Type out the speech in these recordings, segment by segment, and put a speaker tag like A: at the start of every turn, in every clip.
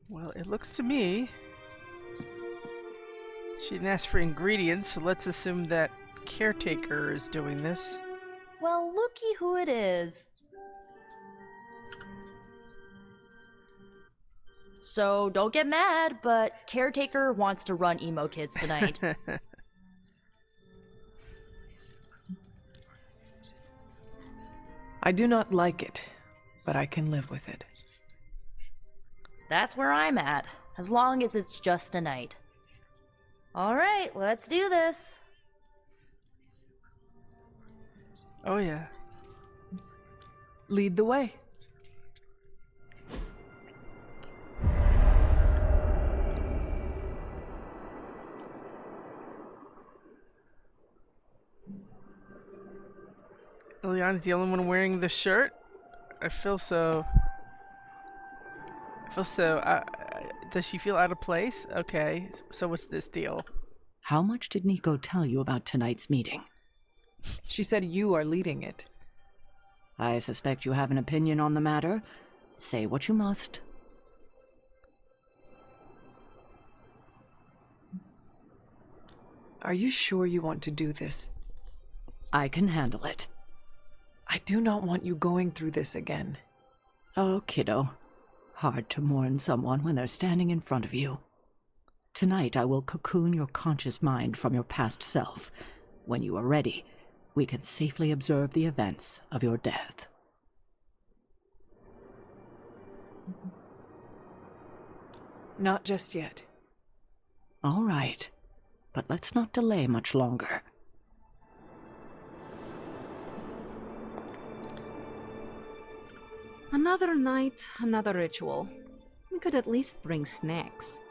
A: Well, it looks to me she didn't ask for ingredients, so let's assume that Caretaker is doing this.
B: Well, looky who it is. So don't get mad, but Caretaker wants to run emo kids tonight.
C: I do not like it, but I can live with it.
B: That's where I'm at, as long as it's just a night. Alright, let's do this.
A: Oh yeah.
C: Lead the way.
A: Ileana's the only one wearing the shirt? I feel so... does she feel out of place? Okay, so what's this deal?
D: How much did Miko tell you about tonight's meeting?
C: She said you are leading it.
D: I suspect you have an opinion on the matter. Say what you must.
C: Are you sure you want to do this?
D: I can handle it.
C: I do not want you going through this again.
D: Oh, kiddo. Hard to mourn someone when they're standing in front of you. Tonight I will cocoon your conscious mind from your past self. When you are ready, we can safely observe the events of your death.
C: Not just yet.
D: All right, but let's not delay much longer.
E: Another night, another ritual. We could at least bring snacks.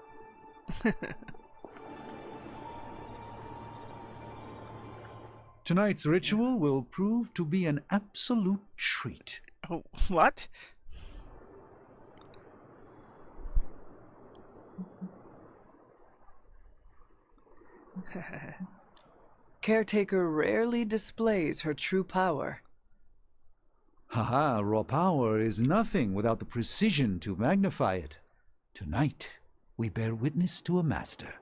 F: Tonight's ritual will prove to be an absolute treat.
A: Oh, what?
C: Caretaker rarely displays her true power.
F: Haha, raw power is nothing without the precision to magnify it. Tonight, we bear witness to a master.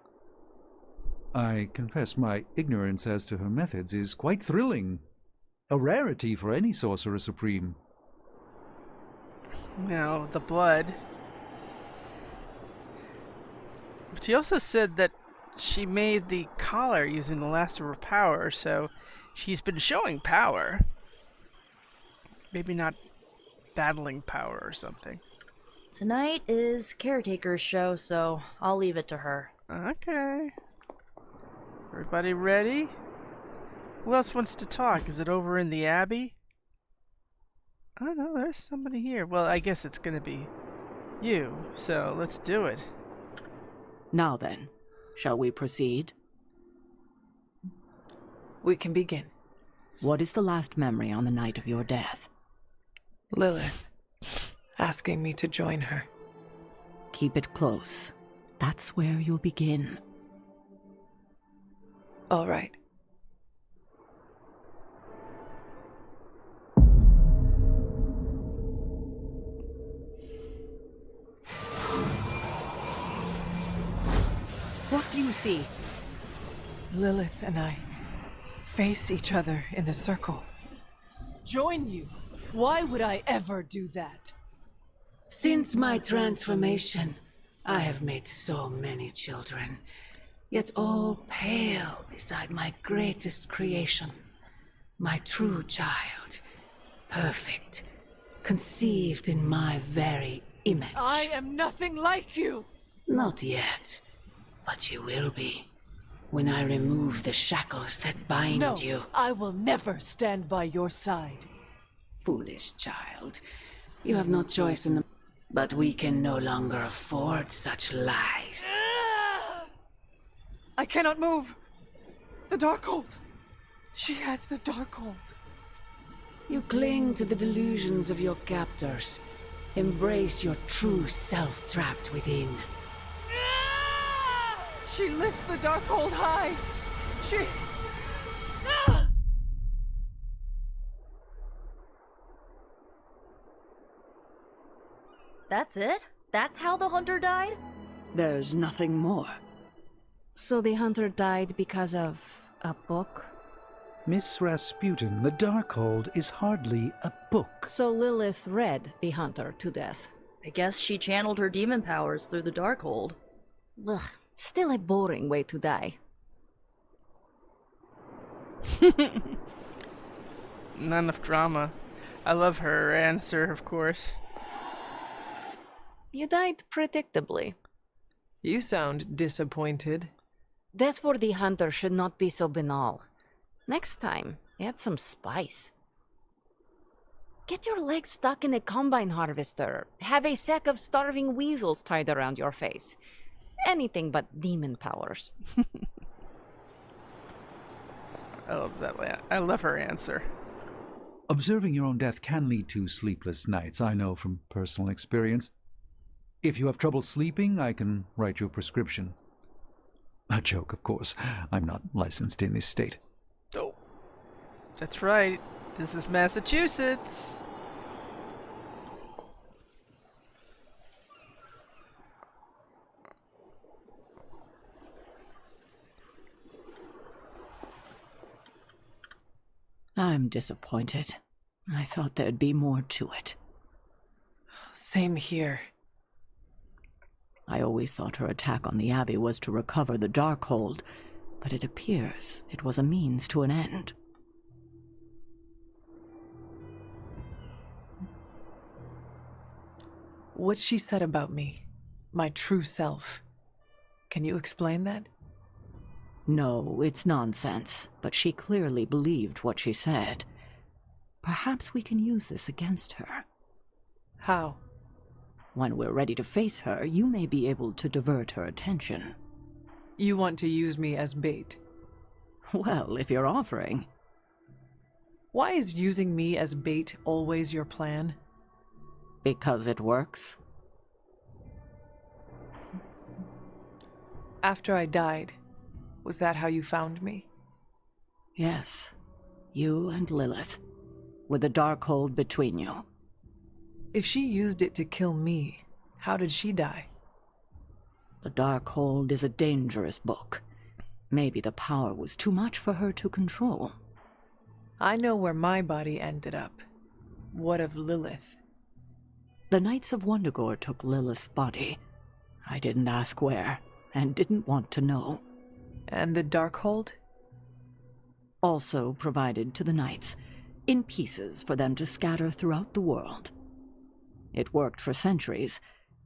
F: I confess my ignorance as to her methods is quite thrilling. A rarity for any Sorcerer Supreme.
A: Now, the blood. But she also said that she made the collar using the last of her power, so she's been showing power. Maybe not battling power or something.
B: Tonight is Caretaker's show, so I'll leave it to her.
A: Okay. Everybody ready? Who else wants to talk? Is it over in the Abbey? Oh no, there's somebody here. Well, I guess it's gonna be you, so let's do it.
D: Now then, shall we proceed?
C: We can begin.
D: What is the last memory on the night of your death?
C: Lilith, asking me to join her.
D: Keep it close. That's where you'll begin.
C: All right.
D: What do you see?
C: Lilith and I face each other in the circle.
G: Join you? Why would I ever do that?
H: Since my transformation, I have made so many children, yet all pale beside my greatest creation, my true child, perfect, conceived in my very image.
G: I am nothing like you!
H: Not yet, but you will be, when I remove the shackles that bind
G: No,
H: you.
G: I will never stand by your side.
H: Foolish child, you have no choice in the... But we can no longer afford such lies.
G: I cannot move! The Darkhold! She has the Darkhold.
H: You cling to the delusions of your captors. Embrace your true self trapped within.
G: She lifts the Darkhold high! She...
B: That's it? That's how the hunter died?
D: There's nothing more.
E: So the hunter died because of a book?
F: Miss Rasputin, the Darkhold is hardly a book.
E: So Lilith read the hunter to death.
B: I guess she channeled her demon powers through the Darkhold.
E: Ugh, still a boring way to die.
A: Not enough drama. I love her answer, of course.
E: You died predictably.
C: You sound disappointed.
E: Death for the hunter should not be so banal. Next time, add some spice. Get your legs stuck in a combine harvester. Have a sack of starving weasels tied around your face. Anything but demon powers.
A: I love that. I love her answer.
F: Observing your own death can lead to sleepless nights, I know from personal experience. If you have trouble sleeping, I can write you a prescription. A joke, of course. I'm not licensed in this state.
A: Oh, that's right. This is Massachusetts.
D: I'm disappointed. I thought there'd be more to it.
C: Same here.
D: I always thought her attack on the Abbey was to recover the Darkhold, but it appears it was a means to an end.
C: What she said about me, my true self. Can you explain that?
D: No, it's nonsense, but she clearly believed what she said. Perhaps we can use this against her.
C: How?
D: When we're ready to face her, you may be able to divert her attention.
C: You want to use me as bait.
D: Well, if you're offering.
C: Why is using me as bait always your plan?
D: Because it works.
C: After I died, was that how you found me?
D: Yes, you and Lilith, with the Darkhold between you.
C: If she used it to kill me, how did she die?
D: The Darkhold is a dangerous book. Maybe the power was too much for her to control.
C: I know where my body ended up. What of Lilith?
D: The Knights of Wundagore took Lilith's body. I didn't ask where, and didn't want to know.
C: And the Darkhold?
D: Also provided to the Knights, in pieces for them to scatter throughout the world. It worked for centuries,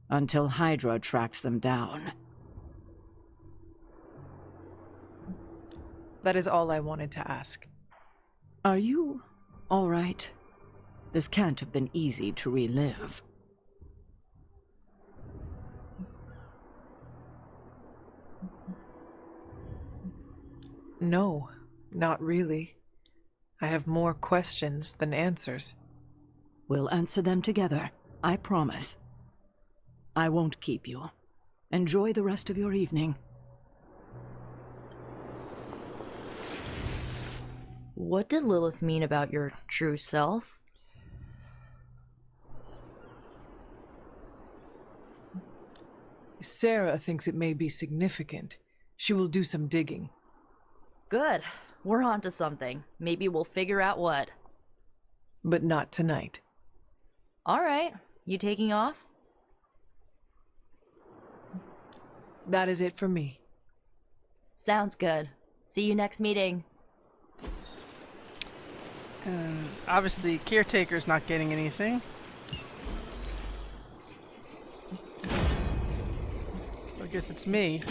D: until Hydra tracked them down.
C: That is all I wanted to ask.
D: Are you all right? This can't have been easy to relive.
C: No, not really. I have more questions than answers.
D: We'll answer them together, I promise. I won't keep you. Enjoy the rest of your evening.
B: What did Lilith mean about your true self?
C: Sarah thinks it may be significant. She will do some digging.
B: Good. We're on to something. Maybe we'll figure out what.
C: But not tonight.
B: All right. You taking off?
C: That is it for me.
B: Sounds good. See you next meeting.
A: And obviously, Caretaker's not getting anything. So I guess it's me.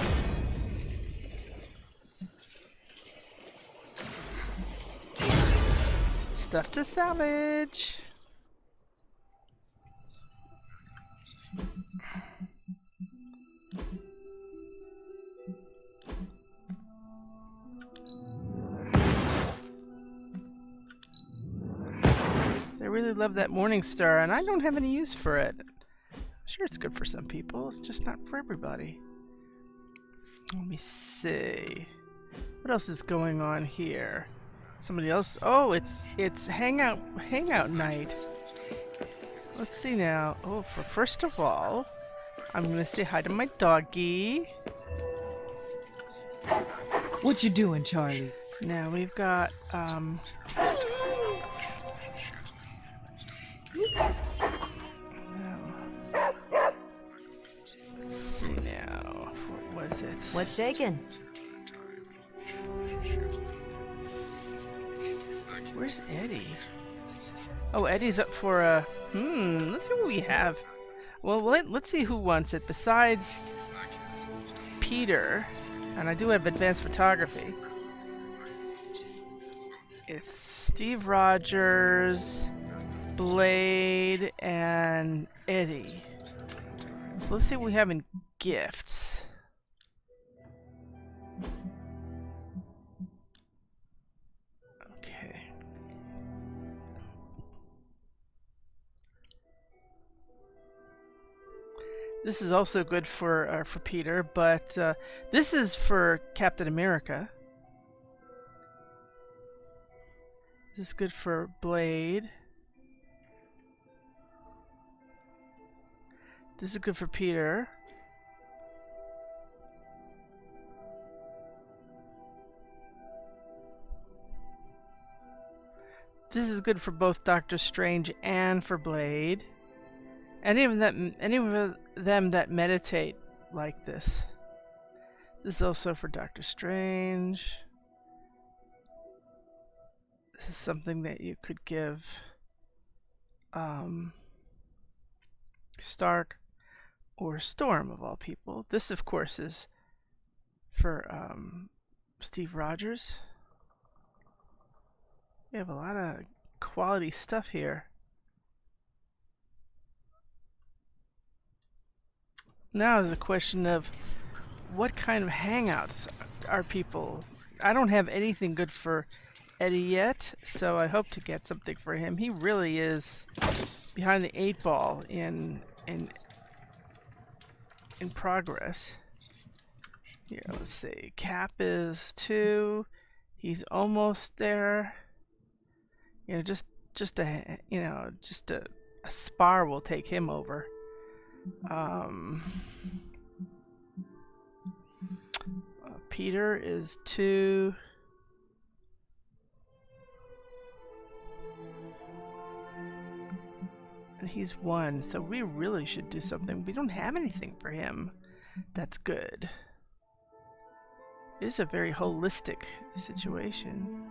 A: Stuff to salvage. They really love that Morning Star, and I don't have any use for it. I'm sure it's good for some people, it's just not for everybody. Let me see. What else is going on here? Somebody else? Oh, it's hangout night. Let's see now. Oh, first of all, I'm gonna say hi to my doggy.
C: What you doing, Charlie?
A: Now we've got let's see now. What was it?
B: What's shaking?
A: Where's Eddie? Oh, Eddie's up for a let's see what we have. Well, let's see who wants it besides Peter. And I do have advanced photography. It's Steve Rogers, Blade, and Eddie. So let's see what we have in gifts. Okay. This is also good for Peter, but this is for Captain America. This is good for Blade. This is good for Peter. This is good for both Doctor Strange and for Blade. Any of them that meditate like this. This is also for Doctor Strange. This is something that you could give Stark or Storm, of all people. This, of course, is for Steve Rogers. We have a lot of quality stuff here. Now is a question of what kind of hangouts are people. I don't have anything good for Eddie yet, so I hope to get something for him. He really is behind the 8 ball in progress. Here, let's see. Cap is 2. He's almost there. You know, just a spar will take him over. Peter is 2. And he's 1, so we really should do something. We don't have anything for him that's good. It's a very holistic situation.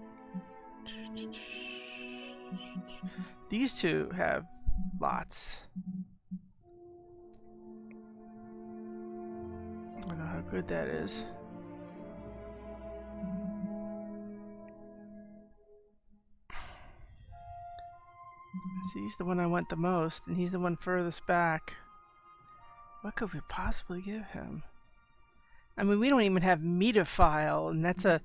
A: These two have lots. I don't know how good that is. See, he's the one I want the most, and he's the one furthest back. What could we possibly give him? I mean, we don't even have Metafile, and that's a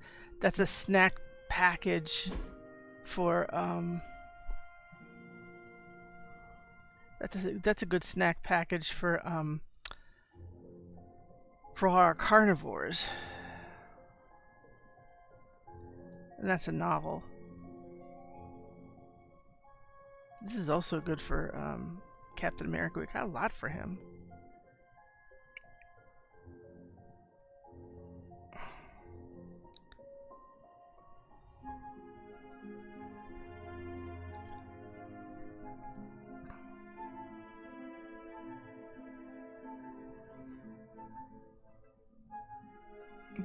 A: snack package for that's a good snack package for our carnivores. And that's a novel. This is also good for Captain America. We got a lot for him.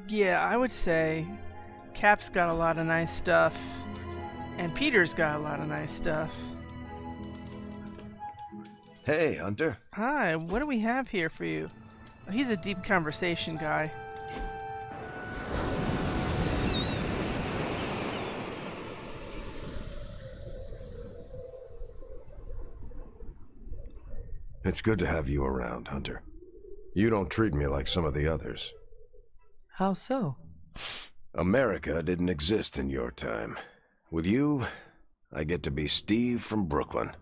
A: Yeah, I would say Cap's got a lot of nice stuff, and Peter's got a lot of nice stuff.
I: Hey, Hunter.
A: Hi, what do we have here for you? Oh, he's a deep conversation guy.
I: It's good to have you around, Hunter. You don't treat me like some of the others.
C: How so?
I: America didn't exist in your time. With you, I get to be Steve from Brooklyn.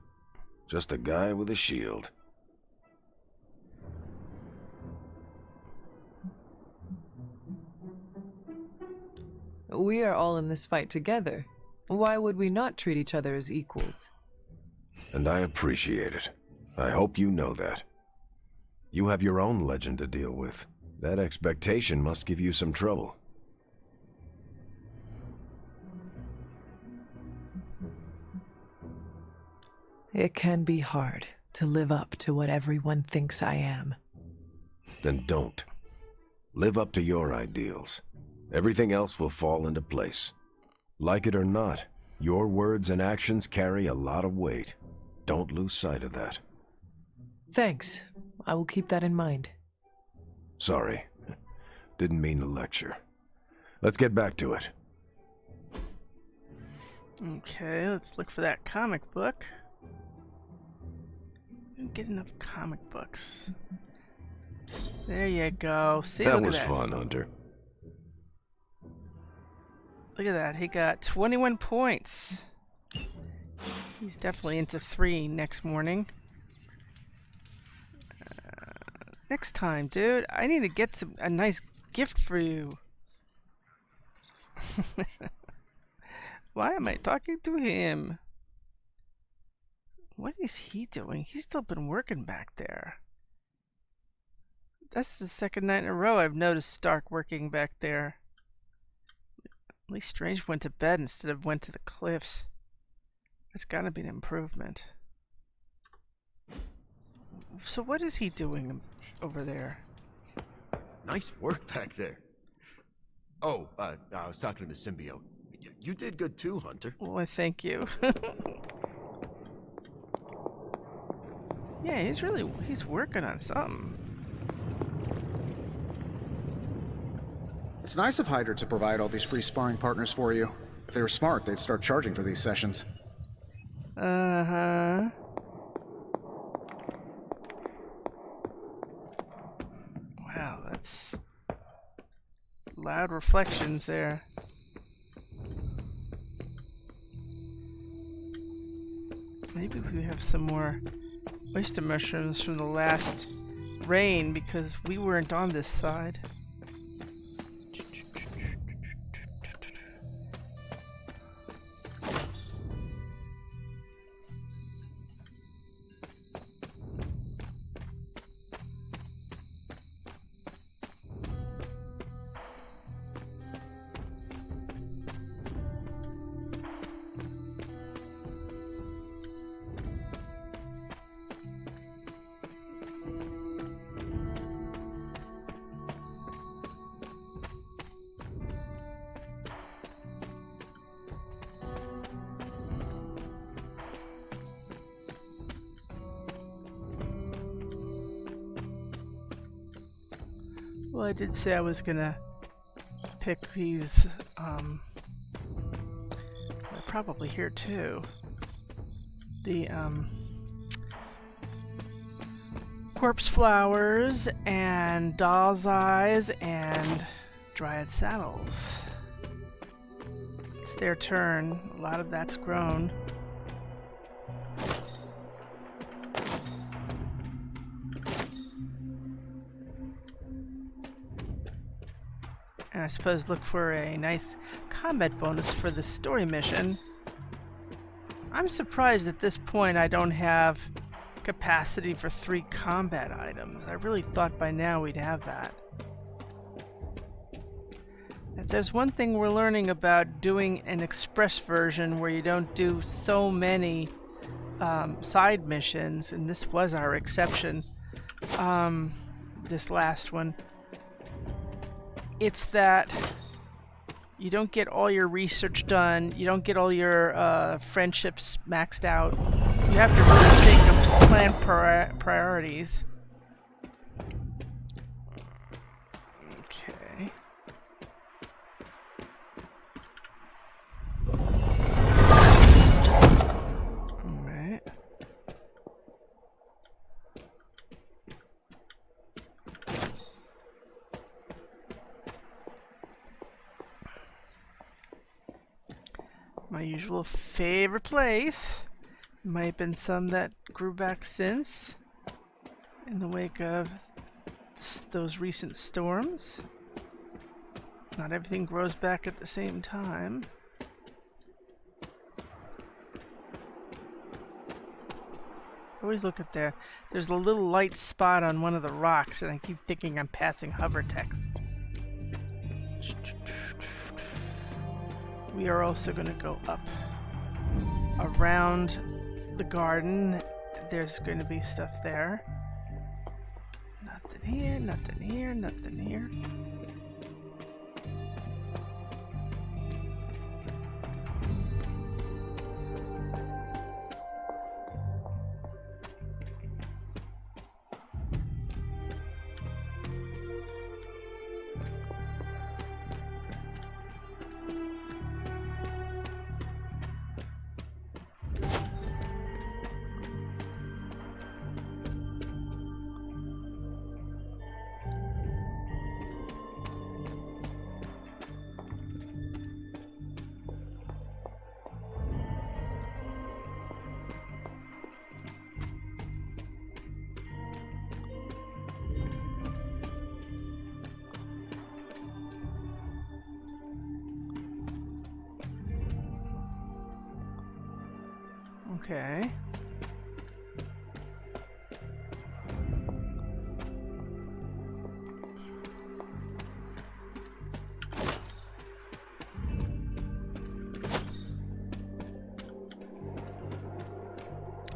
I: Just a guy with a shield.
C: We are all in this fight together. Why would we not treat each other as equals?
I: And I appreciate it. I hope you know that. You have your own legend to deal with. That expectation must give you some trouble.
C: It can be hard to live up to what everyone thinks I am.
I: Then don't. Live up to your ideals. Everything else will fall into place. Like it or not, your words and actions carry a lot of weight. Don't lose sight of that.
C: Thanks. I will keep that in mind.
I: Sorry. Didn't mean to lecture. Let's get back to it.
A: Okay, let's look for that comic book. I didn't get enough comic books. There you go. See,
I: That
A: look
I: was
A: at that.
I: fun, Hunter.
A: Look at that. He got 21 points. He's definitely into 3 next morning. Next time, dude, I need to get a nice gift for you. Why am I talking to him? What is he doing? He's still been working back there. That's the second night in a row I've noticed Stark working back there. At least Strange went to bed instead of went to the cliffs. That's gotta be an improvement. So what is he doing over there?
J: Nice work back there. Oh, I was talking to the symbiote. You did good too, Hunter.
A: Well, thank you. Yeah, he's working on something.
K: It's nice of Hydra to provide all these free sparring partners for you. If they were smart, they'd start charging for these sessions.
A: Uh-huh. Wow, that's loud reflections there. Maybe we have some more oyster mushrooms from the last rain because we weren't on this side. Well, I did say I was gonna pick these, they're probably here too. The, corpse flowers and doll's eyes and dryad saddles. It's their turn. A lot of that's grown. And I suppose look for a nice combat bonus for the story mission. I'm surprised at this point I don't have capacity for 3 combat items. I really thought by now we'd have that. If there's one thing we're learning about doing an express version where you don't do so many side missions, and this was our exception, this last one, it's that you don't get all your research done, you don't get all your friendships maxed out. You have to really think of plan priorities. Okay. Alright. My usual favorite place. Might have been some that grew back since, in the wake of those recent storms. Not everything grows back at the same time. Always look at there. There's a little light spot on one of the rocks, and I keep thinking I'm passing hover text. We are also going to go up around the garden. There's going to be stuff there. Nothing here, nothing here, nothing here. Okay.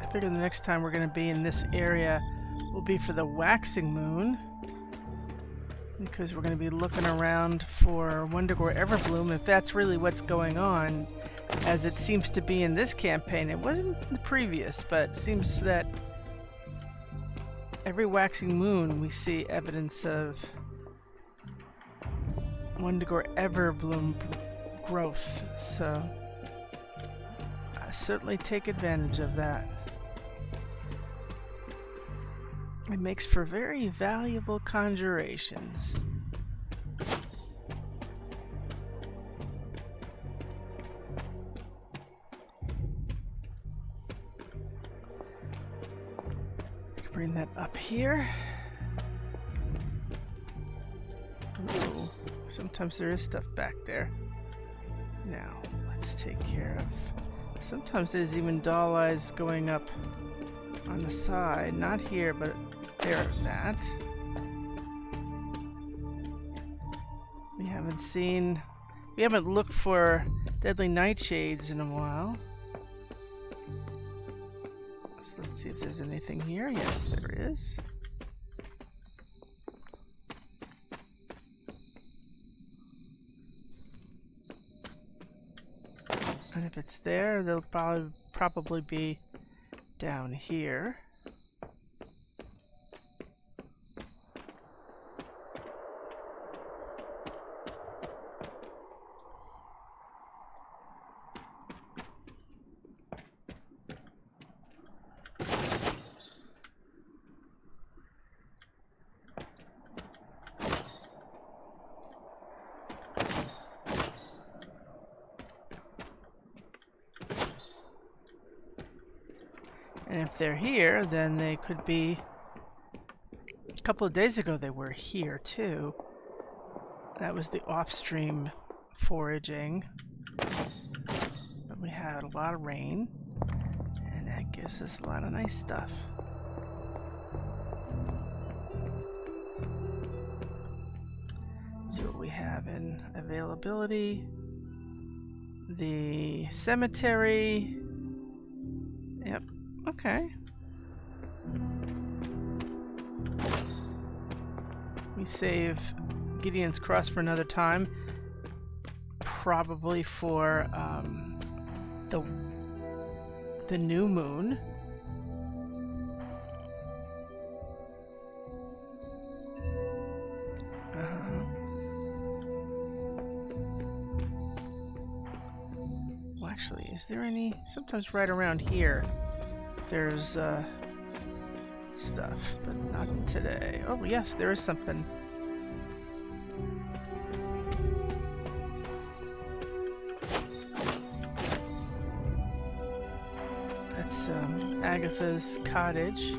A: I figure the next time we're going to be in this area will be for the waxing moon, because we're going to be looking around for Wendigo Everbloom, if that's really what's going on, as it seems to be in this campaign. It wasn't the previous, but it seems that every waxing moon we see evidence of Wendigo Everbloom growth, so I certainly take advantage of that. It makes for very valuable conjurations. Bring that up here. Ooh, sometimes there is stuff back there. Now, let's take care of... Sometimes there's even doll eyes going up on the side. Not here, but there, that. We haven't looked for deadly nightshades in a while. So let's see if there's anything here. Yes, there is. And if it's there, they'll probably be down here. And if they're here, then they could be... A couple of days ago they were here too. That was the off-stream foraging. But we had a lot of rain, and that gives us a lot of nice stuff. Let's see what we have in availability. The cemetery. Yep. Okay. We save Gideon's Cross for another time. Probably for the new moon. Well, actually, is there any... Sometimes right around here there's stuff, but not today. Oh yes, there is something. That's Agatha's cottage.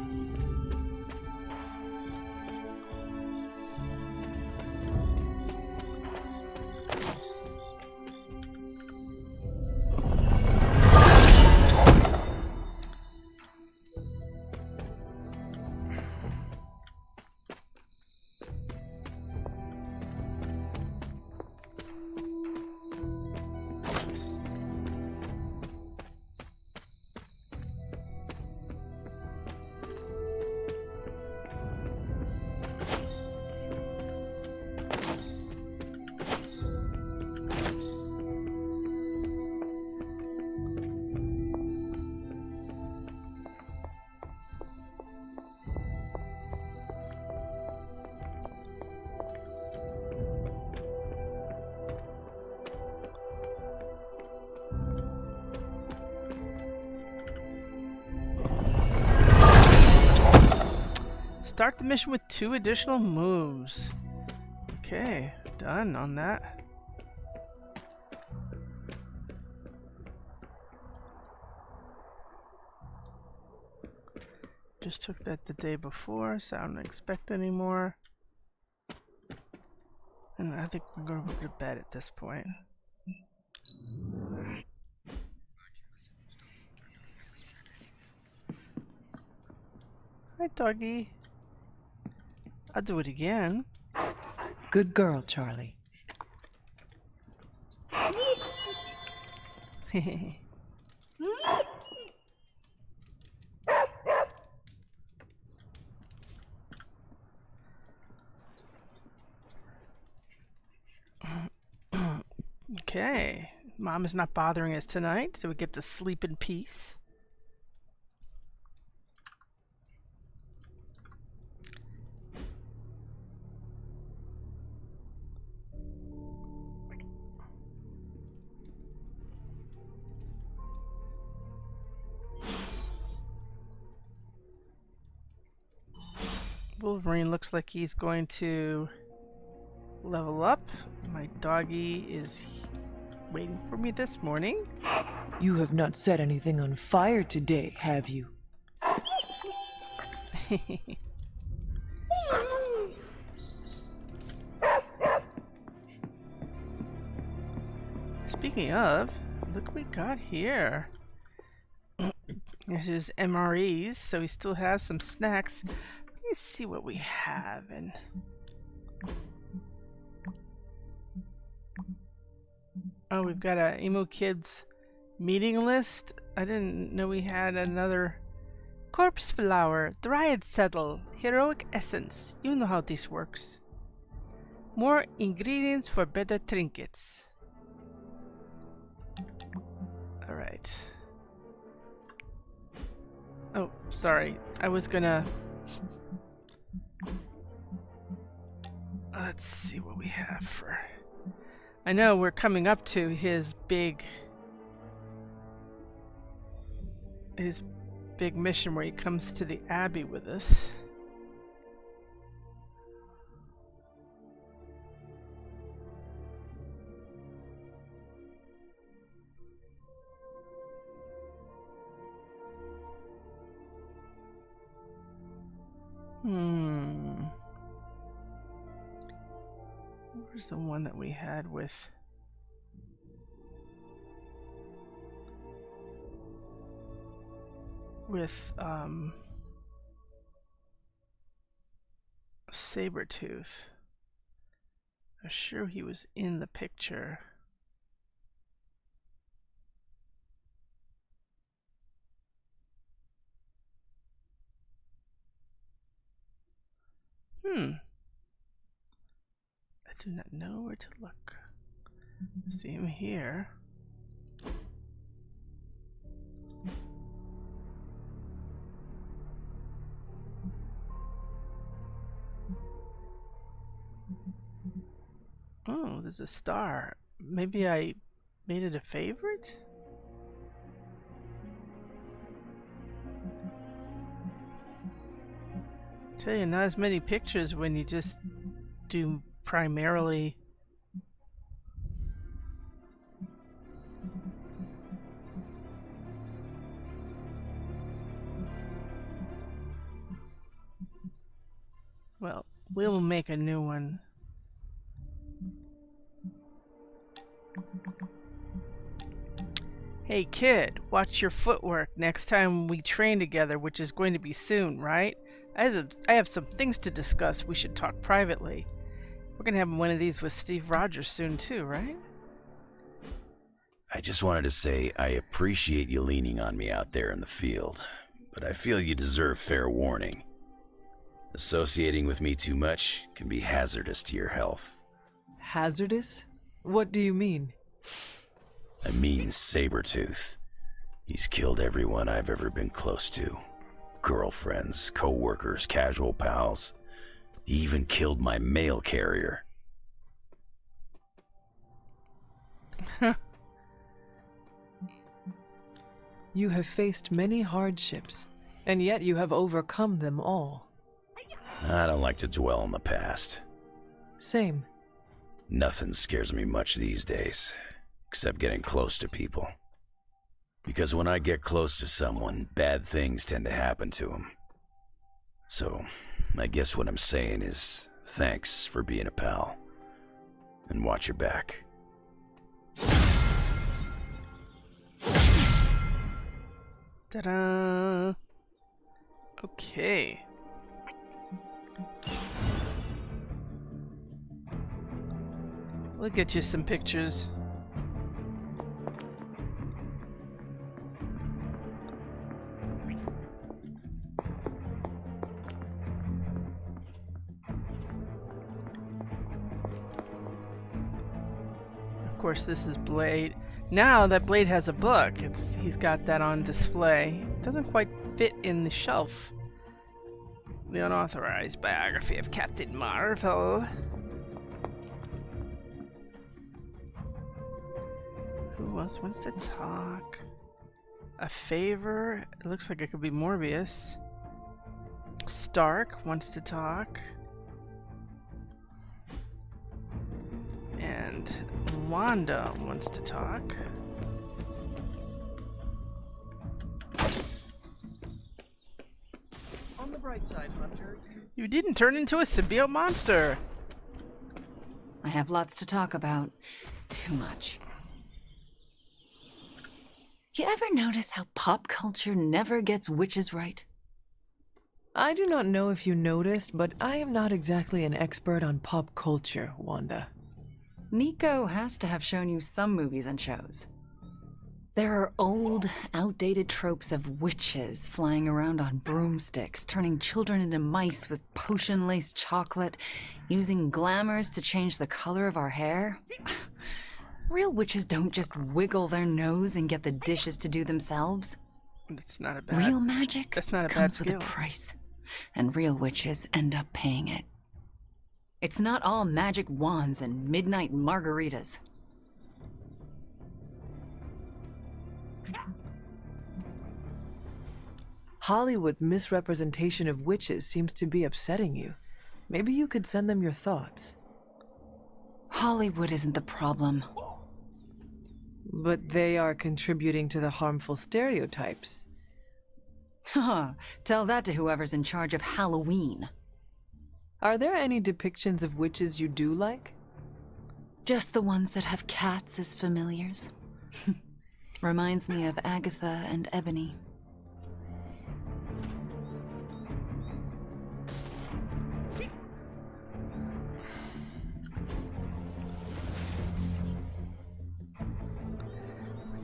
A: Start the mission with 2 additional moves. Okay, done on that. Just took that the day before, so I don't expect any more. And I think we're going to go to bed at this point. Hi, doggy. I'll do it again.
C: Good girl, Charlie.
A: Okay. Mom is not bothering us tonight, so we get to sleep in peace. Wolverine looks like he's going to level up. My doggy is waiting for me this morning.
C: You have not set anything on fire today, have you?
A: Speaking of, look what we got here. This is MREs, so he still has some snacks. Let's see what we have. And oh, we've got a Emo Kids meeting list. I didn't know we had another corpse flower, dryad settle, heroic essence. You know how this works. More ingredients for better trinkets. All right. Oh, sorry. I was gonna. Let's see what we have for. I know we're coming up to his big mission where he comes to the Abbey with us. Where's the one that we had with Sabretooth? I'm sure he was in the picture. I do not know where to look. See him here. Oh, there's a star. Maybe I made it a favorite? Tell you, not as many pictures when you just do primarily well, we'll make a new one. Hey kid, watch your footwork next time we train together, which is going to be soon, right? I have some things to discuss. We should talk privately. We're gonna have one of these with Steve Rogers soon too, right?
L: I just wanted to say I appreciate you leaning on me out there in the field, but I feel you deserve fair warning. Associating with me too much can be hazardous to your health.
C: Hazardous? What do you mean?
L: I mean Sabretooth. He's killed everyone I've ever been close to. Girlfriends, co-workers, casual pals. He even killed my mail carrier.
C: You have faced many hardships, and yet you have overcome them all.
L: I don't like to dwell on the past.
C: Same.
L: Nothing scares me much these days, except getting close to people. Because when I get close to someone, bad things tend to happen to them. So, I guess what I'm saying is, thanks for being a pal. And watch your back.
A: Ta-da! Okay. We'll get you some pictures. Of course, this is Blade. Now that Blade has a book, he's got that on display. It doesn't quite fit in the shelf. The unauthorized biography of Captain Marvel. Who else wants to talk? A favor? It looks like it could be Morbius. Stark wants to talk. And Wanda wants to talk.
G: On the bright side, Hunter.
A: You didn't turn into a symbiote monster!
M: I have lots to talk about. Too much. You ever notice how pop culture never gets witches right?
C: I do not know if you noticed, but I am not exactly an expert on pop culture, Wanda.
M: Miko has to have shown you some movies and shows. There are old, outdated tropes of witches flying around on broomsticks, turning children into mice with potion-laced chocolate, using glamours to change the color of our hair. Real witches don't just wiggle their nose and get the dishes to do themselves.
A: That's not a bad.
M: Real magic
A: That's not a bad
M: comes with
A: skill.
M: a price, and real witches end up paying it. It's not all magic wands and midnight margaritas.
C: Hollywood's misrepresentation of witches seems to be upsetting you. Maybe you could send them your thoughts.
M: Hollywood isn't the problem.
C: But they are contributing to the harmful stereotypes.
M: Haha, tell that to whoever's in charge of Halloween.
C: Are there any depictions of witches you do like?
M: Just the ones that have cats as familiars. Reminds me of Agatha and Ebony.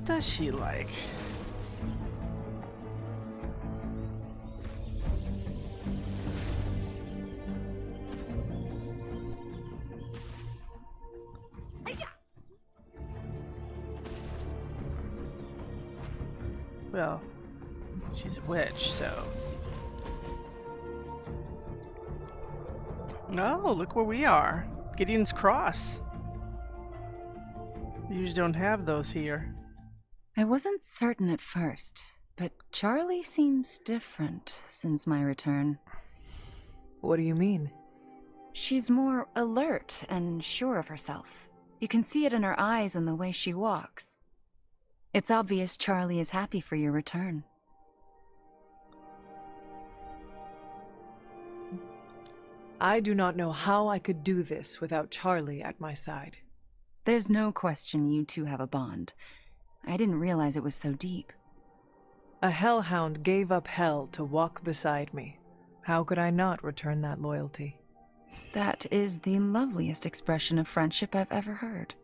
A: What does she like? Well, she's a witch, so... Oh, look where we are. Gideon's Cross. We usually don't have those here.
M: I wasn't certain at first, but Charlie seems different since my return.
C: What do you mean?
M: She's more alert and sure of herself. You can see it in her eyes and the way she walks. It's obvious Charlie is happy for your return.
C: I do not know how I could do this without Charlie at my side.
M: There's no question you two have a bond. I didn't realize it was so deep.
C: A hellhound gave up hell to walk beside me. How could I not return that loyalty?
M: That is the loveliest expression of friendship I've ever heard.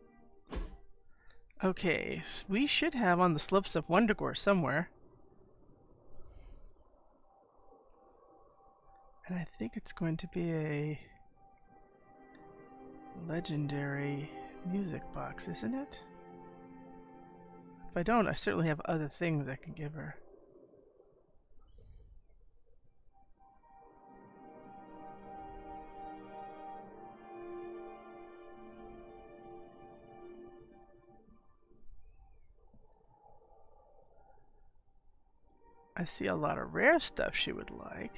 A: Okay, we should have on the slopes of Wundagore somewhere. And I think it's going to be a legendary music box, isn't it? If I don't, I certainly have other things I can give her. I see a lot of rare stuff she would like.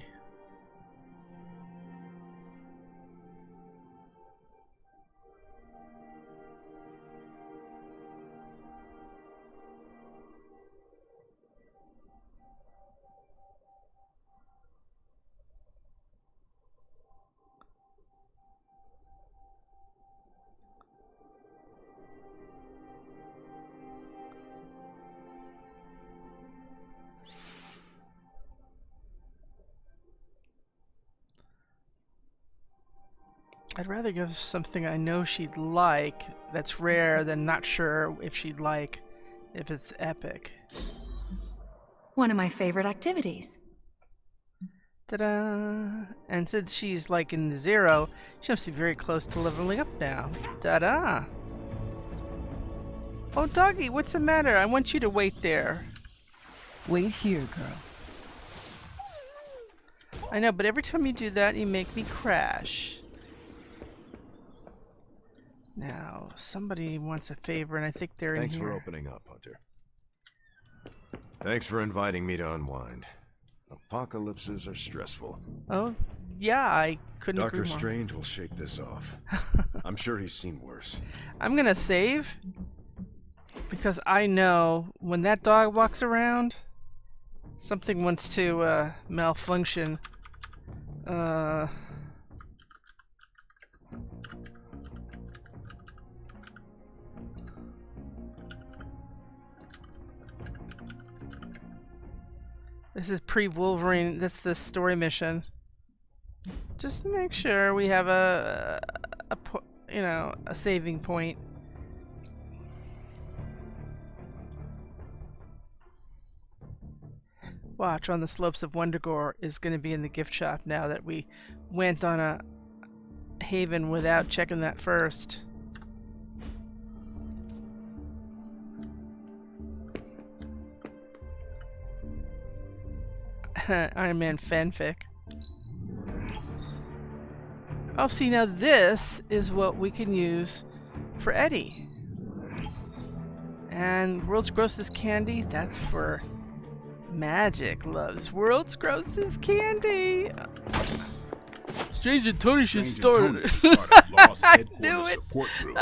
A: I'd rather give something I know she'd like that's rare than not sure if she'd like if it's epic.
M: One of my favorite activities.
A: Ta-da! And since she's like in the 0, she must be very close to leveling up now. Ta-da! Oh, doggy, what's the matter? I want you to wait there.
C: Wait here, girl.
A: I know, but every time you do that, you make me crash. Now, somebody wants a favor, and I think they're
I: Thanks
A: in here.
I: for opening up, Hunter. Thanks for inviting me to unwind. Apocalypses are stressful.
A: Oh, yeah, I couldn't agree
I: Doctor
A: more.
I: Strange will shake this off. I'm sure he's seen worse.
A: I'm gonna save, because I know when that dog walks around, something wants to malfunction. This is pre-Wolverine. That's the story mission. Just to make sure we have a saving point. Watch on the Slopes of Wondergore is going to be in the gift shop now that we went on a haven without checking that first. Iron Man fanfic. Oh, see, now this is what we can use for Eddie. And World's Grossest Candy, that's for Magic loves World's Grossest Candy. Strange and Tony should start it. I knew it.
N: Support group.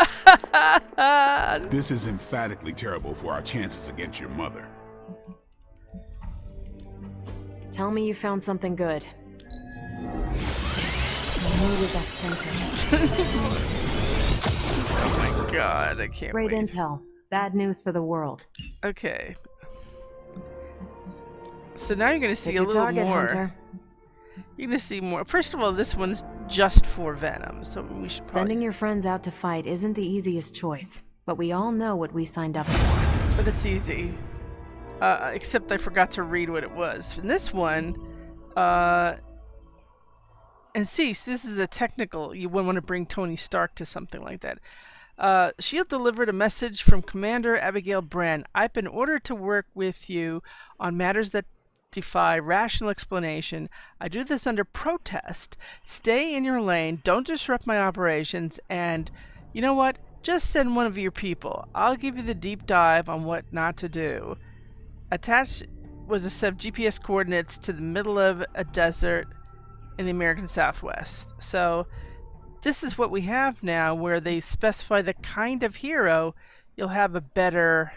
N: This is emphatically terrible for our chances against your mother.
E: Tell me you found something good.
A: Oh my god, I can't
E: Great
A: wait.
E: intel. Bad news for the world.
A: Okay. So now you're going to see
E: Pick
A: a
E: your
A: little
E: target,
A: more.
E: Hunter.
A: You're going to see more. First of all, this one's just for Venom, so we should probably...
E: Sending your friends out to fight isn't the easiest choice, but we all know what we signed up for.
A: But it's easy. Except I forgot to read what it was. In this one, and see, this is a technical, you wouldn't want to bring Tony Stark to something like that. S.H.I.E.L.D. delivered a message from Commander Abigail Brand. I've been ordered to work with you on matters that defy rational explanation. I do this under protest. Stay in your lane, don't disrupt my operations, and you know what? Just send one of your people. I'll give you the deep dive on what not to do. Attached was a set of GPS coordinates to the middle of a desert in the American Southwest. So this is what we have now, where they specify the kind of hero. You'll have a better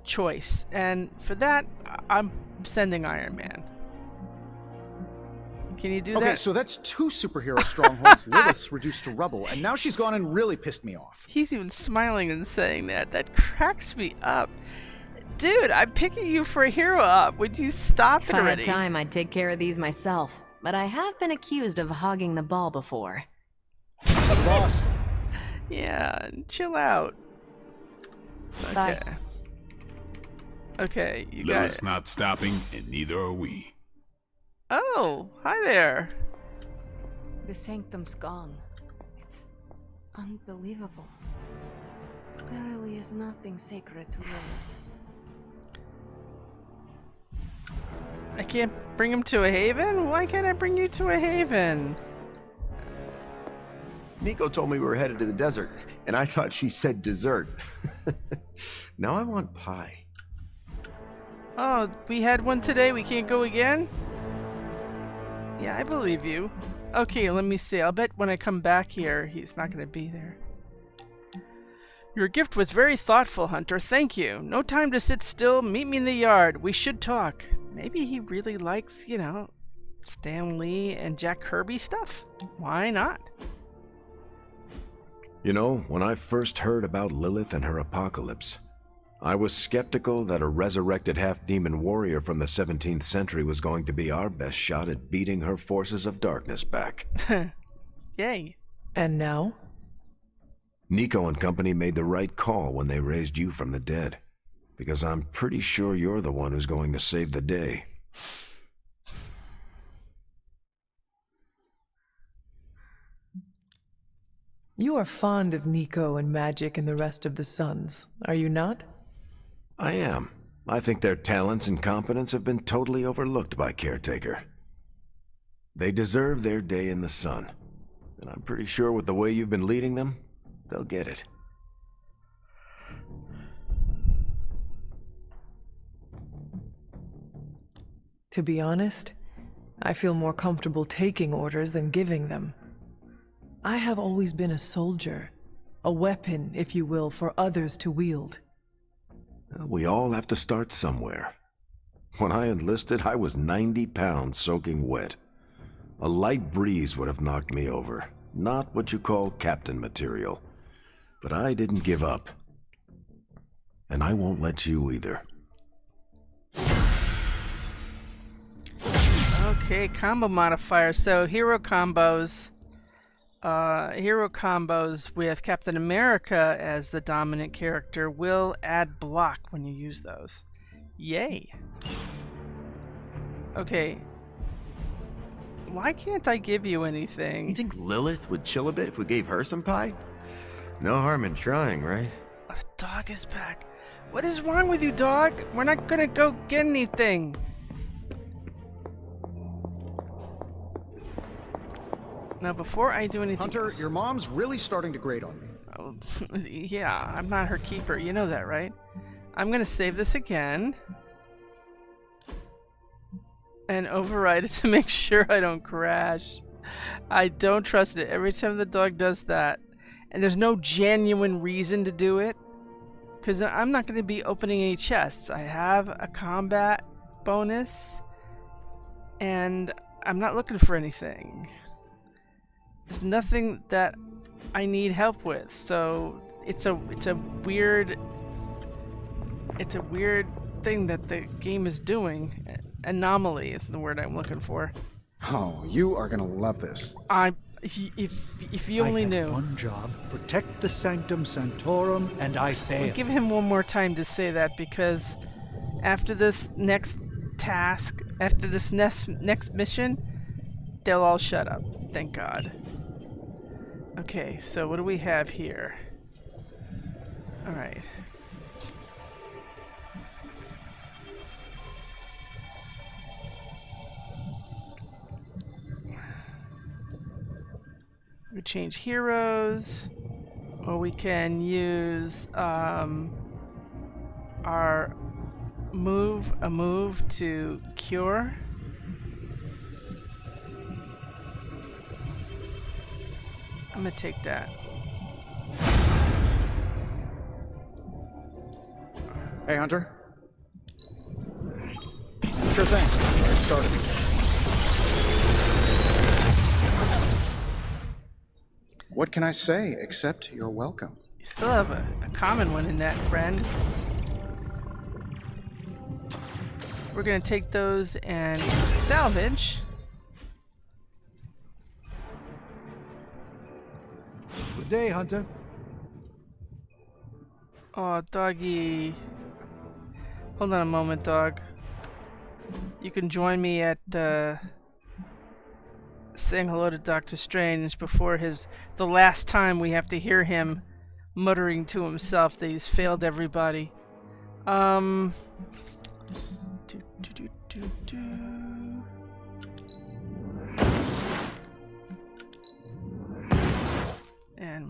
A: choice. And for that, I'm sending Iron Man. Can you do that?
K: Okay, so that's 2 superhero strongholds. Lilith's reduced to rubble, and now she's gone and really pissed me off.
A: He's even smiling and saying that. That cracks me up. Dude, I'm picking you for a hero up. Would you stop
E: If
A: it
E: I
A: already?
E: had time, I'd take care of these myself, but I have been accused of hogging the ball before.
K: Boss.
A: Yeah, chill out.
E: Bye.
A: Okay. Okay, you got
N: Lilith's
A: it.
N: not stopping, and neither are we.
A: Oh, hi there.
E: The sanctum's gone. It's unbelievable. There really is nothing sacred to Lilith.
A: I can't bring him to a haven? Why can't I bring you to a haven?
J: Miko told me we were headed to the desert, and I thought she said dessert. Now I want pie.
A: Oh, we had one today, we can't go again? Yeah, I believe you. Okay, let me see. I'll bet when I come back here, he's not going to be there. Your gift was very thoughtful, Hunter. Thank you. No time to sit still. Meet me in the yard. We should talk. Maybe he really likes, you know, Stan Lee and Jack Kirby stuff. Why not?
I: You know, when I first heard about Lilith and her apocalypse, I was skeptical that a resurrected half-demon warrior from the 17th century was going to be our best shot at beating her forces of darkness back.
A: Yay.
C: And now?
I: Nico and company made the right call when they raised you from the dead. Because I'm pretty sure you're the one who's going to save the day.
C: You are fond of Nico and magic and the rest of the Sons, are you not?
I: I am. I think their talents and competence have been totally overlooked by Caretaker. They deserve their day in the sun. And I'm pretty sure with the way you've been leading them, they'll get it.
C: To be honest, I feel more comfortable taking orders than giving them. I have always been a soldier, a weapon, if you will, for others to wield.
I: We all have to start somewhere. When I enlisted, I was 90 pounds soaking wet. A light breeze would have knocked me over. Not what you call captain material. But I didn't give up. And I won't let you either.
A: Okay, combo modifier. So hero combos with Captain America as the dominant character will add block when you use those. Yay. Okay. Why can't I give you anything?
J: You think Lilith would chill a bit if we gave her some pie? No harm in trying, right?
A: Oh, the dog is back. What is wrong with you, dog? We're not gonna go get anything. Now, before I do anything
K: Hunter,
A: else,
K: your mom's really starting to grate on me.
A: Oh, yeah, I'm not her keeper. You know that, right? I'm gonna save this again. And override it to make sure I don't crash. I don't trust it. Every time the dog does that, and there's no genuine reason to do it, because I'm not going to be opening any chests. I have a combat bonus, and I'm not looking for anything. There's nothing that I need help with, so it's a weird thing that the game is doing. Anomaly is the word I'm looking for.
K: Oh, you are gonna love this.
A: If you only knew.
F: One job: protect the Sanctum Sanctorum, and I failed.
A: We'll give him one more time to say that, because after this next task, after this next mission, they'll all shut up. Thank God. Okay, so what do we have here? All right. We change heroes, or we can use our move to cure. I'm gonna take that.
K: Hey, Hunter. Sure thing. Get started. What can I say except you're welcome?
A: You still have a common one in that, friend. We're gonna take those and salvage.
F: Good day, Hunter.
A: Oh, doggy. Hold on a moment, dog. You can join me at saying hello to Dr. Strange before the last time we have to hear him muttering to himself that he's failed everybody. And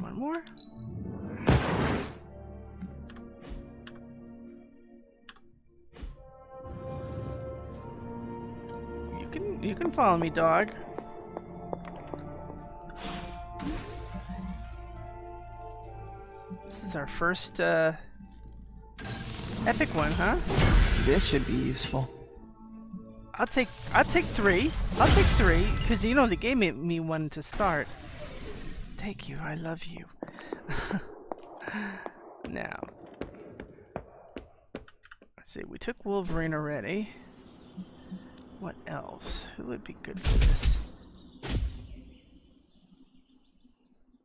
A: one more. You can follow me, dog. This is our first epic one, huh?
G: This should be useful.
A: I'll take 3. I'll take 3, because you know they gave me one to start. Thank you, I love you. Now, let's see, we took Wolverine already. What else? Who would be good for this?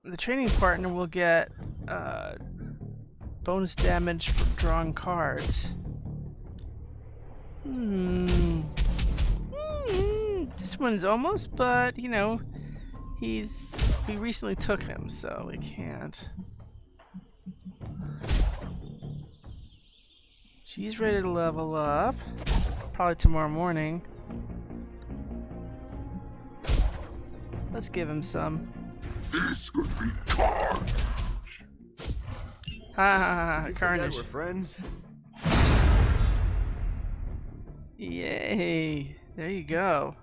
A: the training partner will get bonus damage from drawing cards. This one's almost, but you know, we recently took him, so we can't. She's ready to level up. Probably tomorrow morning. Let's give him some.
N: This could be carnage.
A: Ha carnage.
J: We're friends.
A: Yay! There you go.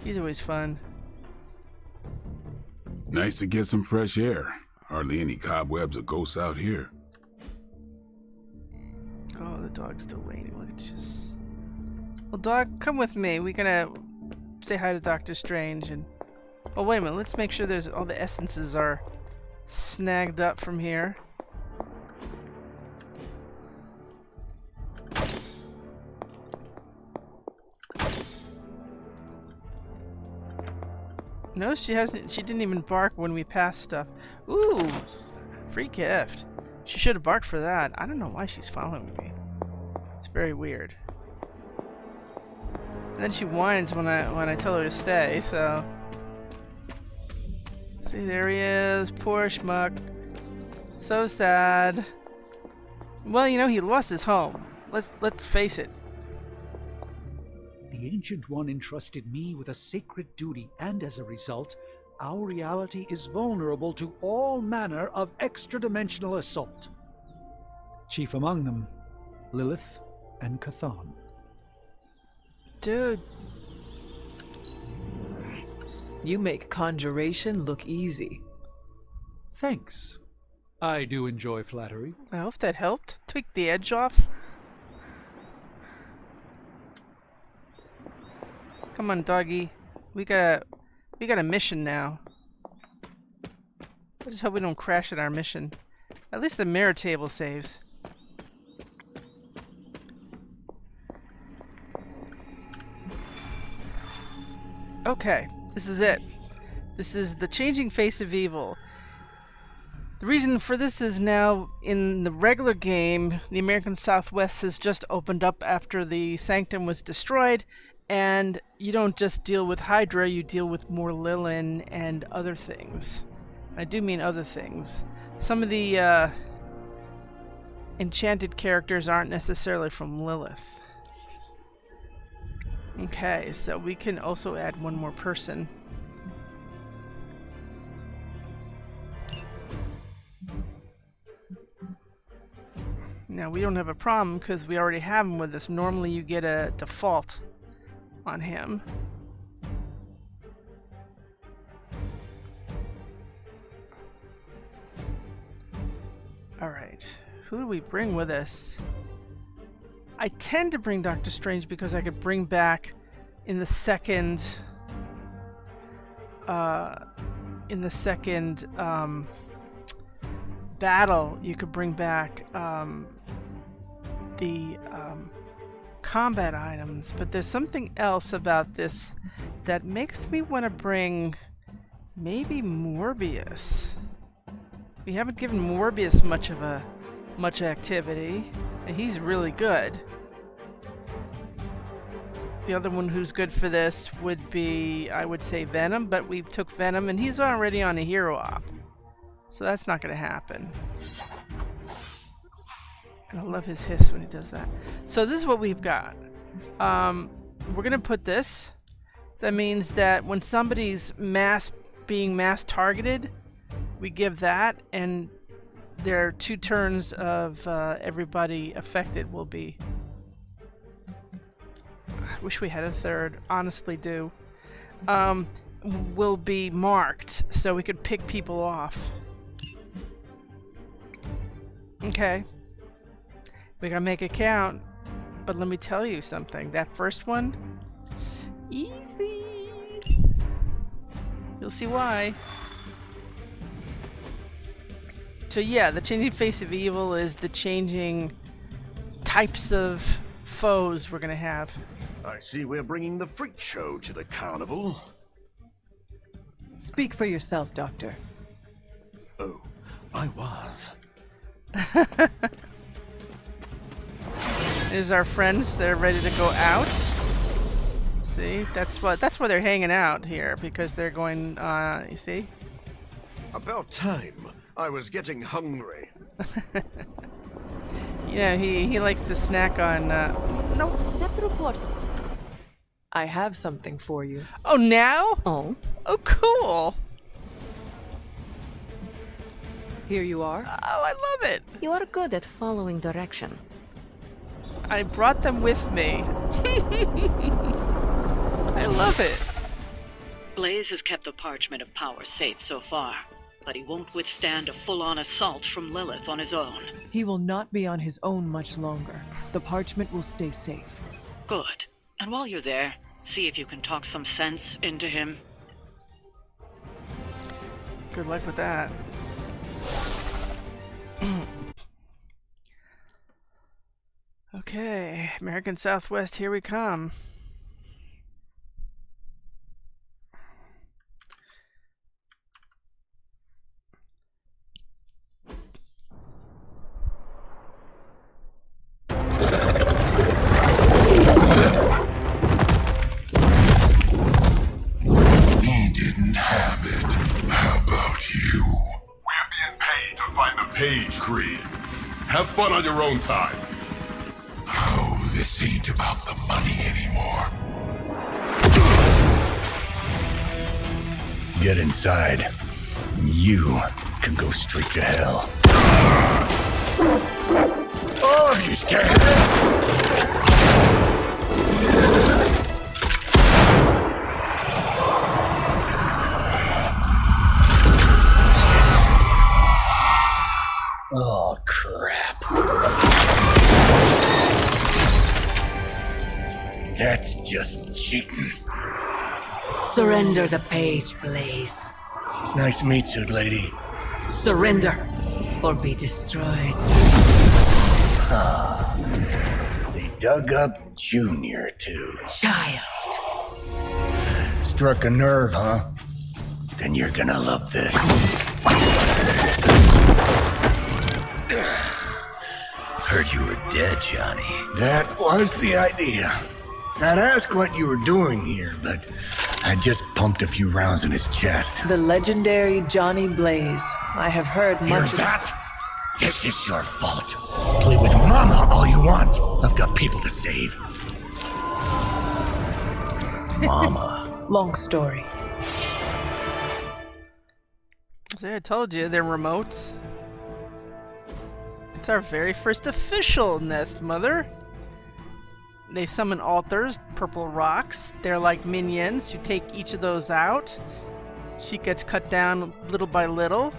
A: He's always fun.
N: Nice to get some fresh air. Hardly any cobwebs or ghosts out here.
A: Oh, the dog's still waiting. Look, it's just. Well, dog, come with me. We're gonna say hi to Dr. Strange and. Oh, wait a minute. Let's make sure there's all the essences are snagged up from here. No, she hasn't. She didn't even bark when we passed stuff. Ooh, free gift. She should have barked for that. I don't know why she's following me. It's very weird. And then she whines when I tell her to stay. So, see, there he is. Poor schmuck. So sad. Well, you know, he lost his home. Let's face it.
F: The Ancient One entrusted me with a sacred duty, and as a result, our reality is vulnerable to all manner of extra-dimensional assault. Chief among them, Lilith and Cathan.
A: Dude.
C: You make conjuration look easy.
F: Thanks. I do enjoy flattery.
A: I hope that helped. Take the edge off. Come on, doggy. We got a mission now. I just hope we don't crash at our mission. At least the mirror table saves. Okay, this is it. This is the changing face of evil. The reason for this is now in the regular game, the American Southwest has just opened up after the Sanctum was destroyed, and you don't just deal with Hydra, you deal with more Lilin and other things. I do mean other things. Some of the enchanted characters aren't necessarily from Lilith. Okay, so we can also add one more person. Now we don't have a problem because we already have him with us. Normally you get a default on him. Alright, who do we bring with us? I tend to bring Doctor Strange because I could bring back in the second battle, you could bring back the combat items, but there's something else about this that makes me want to bring maybe Morbius. We haven't given Morbius much activity, and he's really good. The other one who's good for this would be, I would say, Venom, but we took Venom and he's already on a hero op, so that's not going to happen. And I love his hiss when he does that. So this is what we've got. We're going to put this. That means that when somebody's being mass targeted, we give that, and their 2 turns of everybody affected will be. I wish we had a third, honestly do. Will be marked so we could pick people off. Okay. We gotta make it count. But let me tell you something. That first one, easy. You'll see why. So yeah, the changing face of evil is the changing types of foes we're gonna have.
J: I see we're bringing the freak show to the carnival.
C: Speak for yourself, Doctor.
J: Oh, I was.
A: There's our friends. They're ready to go out. See, that's why they're hanging out here, because they're going. You see.
J: About time. I was getting hungry.
A: Yeah, he likes to snack on.
E: No, step through portal.
C: I have something for you.
A: Oh, now?
E: Oh.
A: Oh, cool.
C: Here you are.
A: Oh, I love it.
E: You are good at following direction.
A: I brought them with me. I love it.
D: Blaze has kept the Parchment of Power safe so far, but he won't withstand a full-on assault from Lilith on his own.
C: He will not be on his own much longer. The parchment will stay safe.
D: Good. And while you're there, see if you can talk some sense into him.
A: Good luck with that. Okay, American Southwest, here we come.
N: Page Creed. Have fun on your own time.
O: Oh, this ain't about the money anymore. Get inside, and you can go straight to hell. Oh, if you scared. Oh, crap. That's just cheating.
H: Surrender the page, Blaze.
O: Nice meat suit, lady.
H: Surrender, or be destroyed.
O: Ah, they dug up Junior, too.
H: Child.
O: Struck a nerve, huh? Then you're gonna love this. Heard you were dead, Johnny. That was the idea. I'd ask what you were doing here, but I just pumped a few rounds in his chest.
C: The legendary Johnny Blaze. I have heard
O: Hear
C: much of
O: that? This is your fault. Play with Mama all you want. I've got people to save. Mama.
C: Long story.
A: See, I told you, they're remotes. It's our very first official nest, Mother. They summon altars, purple rocks. They're like minions. You take each of those out. She gets cut down little by little.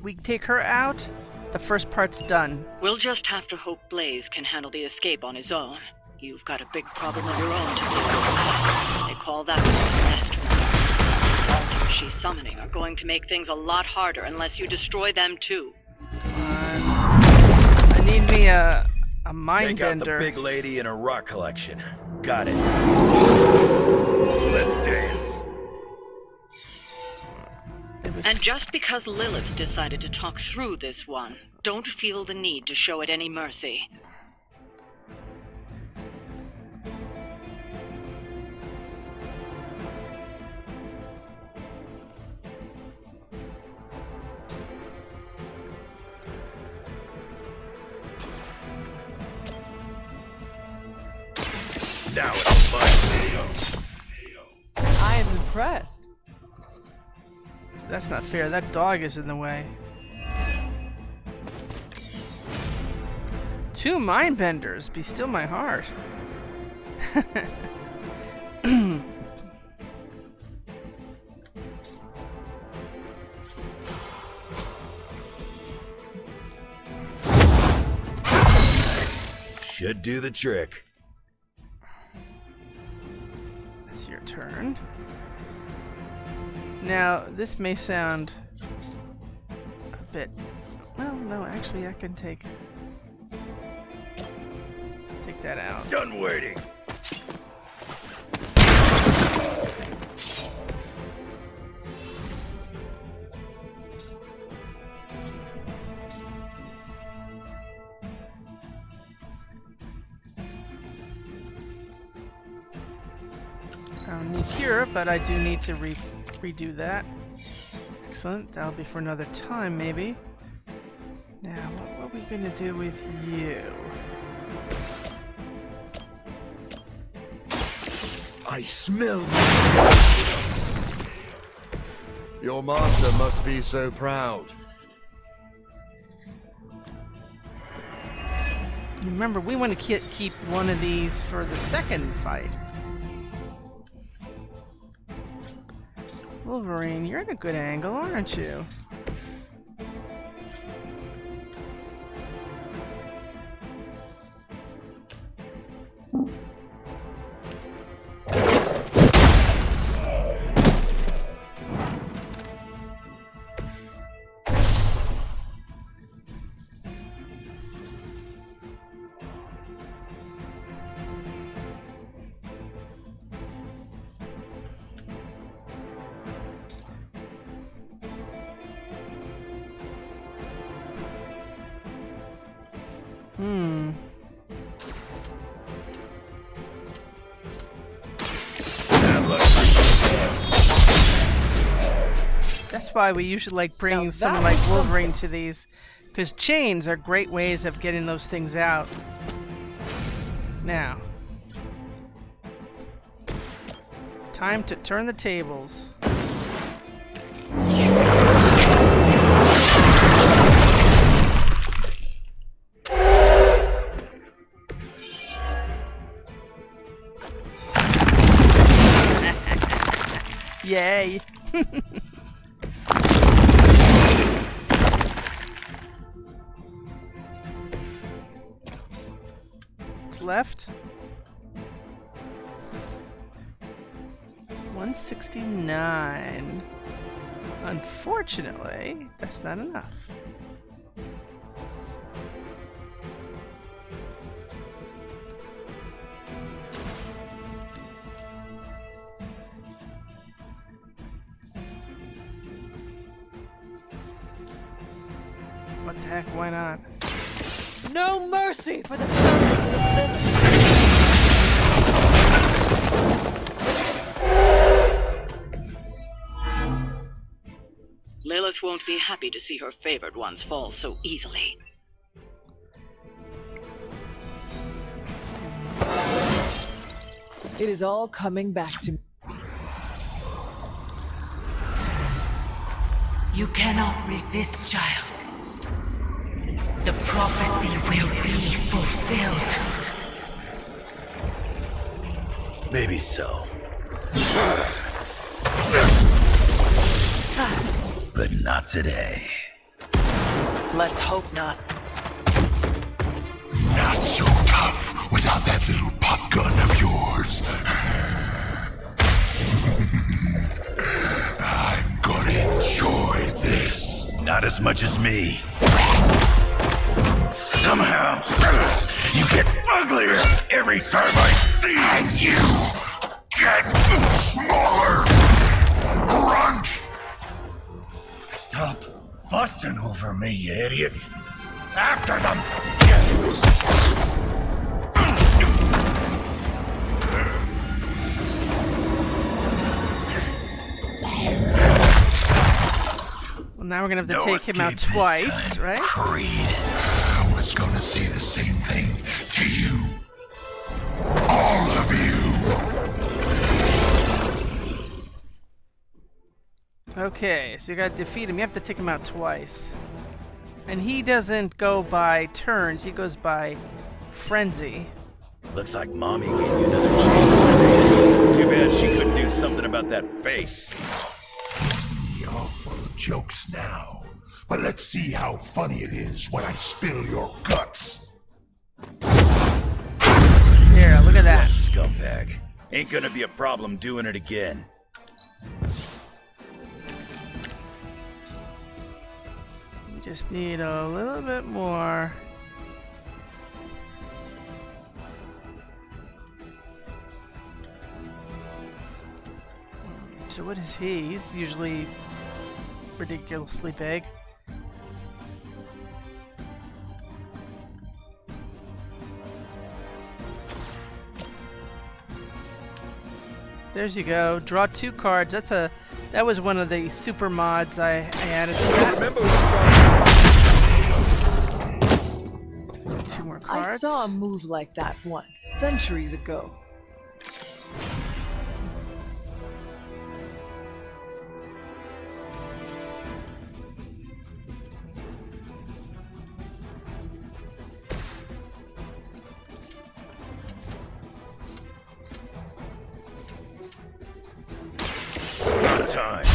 A: We take her out. The first part's done.
D: We'll just have to hope Blaze can handle the escape on his own. You've got a big problem of your own to deal with. They call that one nest. The altars she's summoning are going to make things a lot harder unless you destroy them too.
A: I need me a mind
L: Take
A: bender.
L: out the big lady and her rock collection. Got it. Let's dance.
D: And just because Lilith decided to talk through this one, don't feel the need to show it any mercy.
L: Now it's fun.
C: I am impressed.
A: That's not fair. That dog is in the way. 2 mind benders. Be still my heart.
L: Should do the trick.
A: It's your turn. Now, this may sound a bit... Well, no, actually I can take that out.
L: Done waiting.
A: I don't need cure, but I do need to redo that. Excellent. That'll be for another time, maybe. Now, what are we gonna do with you?
J: I smell. Your master must be so proud.
A: Remember, we want to keep one of these for the second fight. Wolverine, you're in a good angle, aren't you? That's why we usually like bringing someone like Wolverine to these, because chains are great ways of getting those things out. Now, time to turn the tables. Yay! Left 169. Unfortunately, that's not enough. What the heck, why not?
C: No mercy for the servants of Lilith!
P: Lilith won't be happy to see her favored ones fall so easily.
C: It is all coming back to me.
Q: You cannot resist, child. The prophecy will be fulfilled.
L: Maybe so. But not today.
C: Let's hope not.
O: Not so tough without that little pop gun of yours. I'm gonna enjoy this.
L: Not as much as me. Somehow, you get uglier every time I see you.
O: And you get smaller. Grunt!
L: Stop fussing over me, you idiots. After them!
A: Well, now we're gonna have to take him out twice, right?
L: Creed.
O: I was gonna say the same thing to you. All of you.
A: Okay, so you gotta defeat him. You have to take him out twice. And he doesn't go by turns, he goes by frenzy.
L: Looks like Mommy gave you another chance. Too bad she couldn't do something about that face.
O: You're full of jokes now, but let's see how funny it is when I spill your guts.
A: Here, look at that.
L: What scumbag. Ain't gonna be a problem doing it again.
A: We just need a little bit more. So what is he? He's usually ridiculously big. There's you go. Draw 2 cards. That was one of the super mods I added to that. 2 more cards.
C: I saw a move like that once, centuries ago.
L: Time.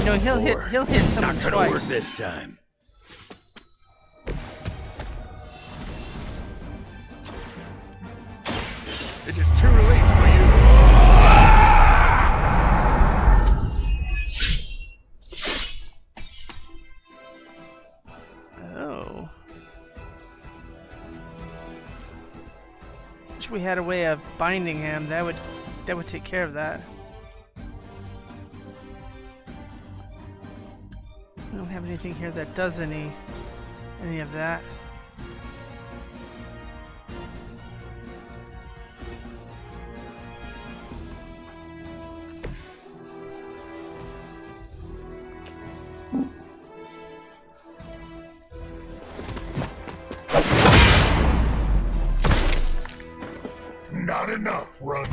A: No, he'll hit someone
L: Not gonna work
A: twice.
L: this time.
J: It is too late for you.
A: Oh. Wish we had a way of binding him. That would take care of that. I don't have anything here that does any of that.
O: Not enough, run.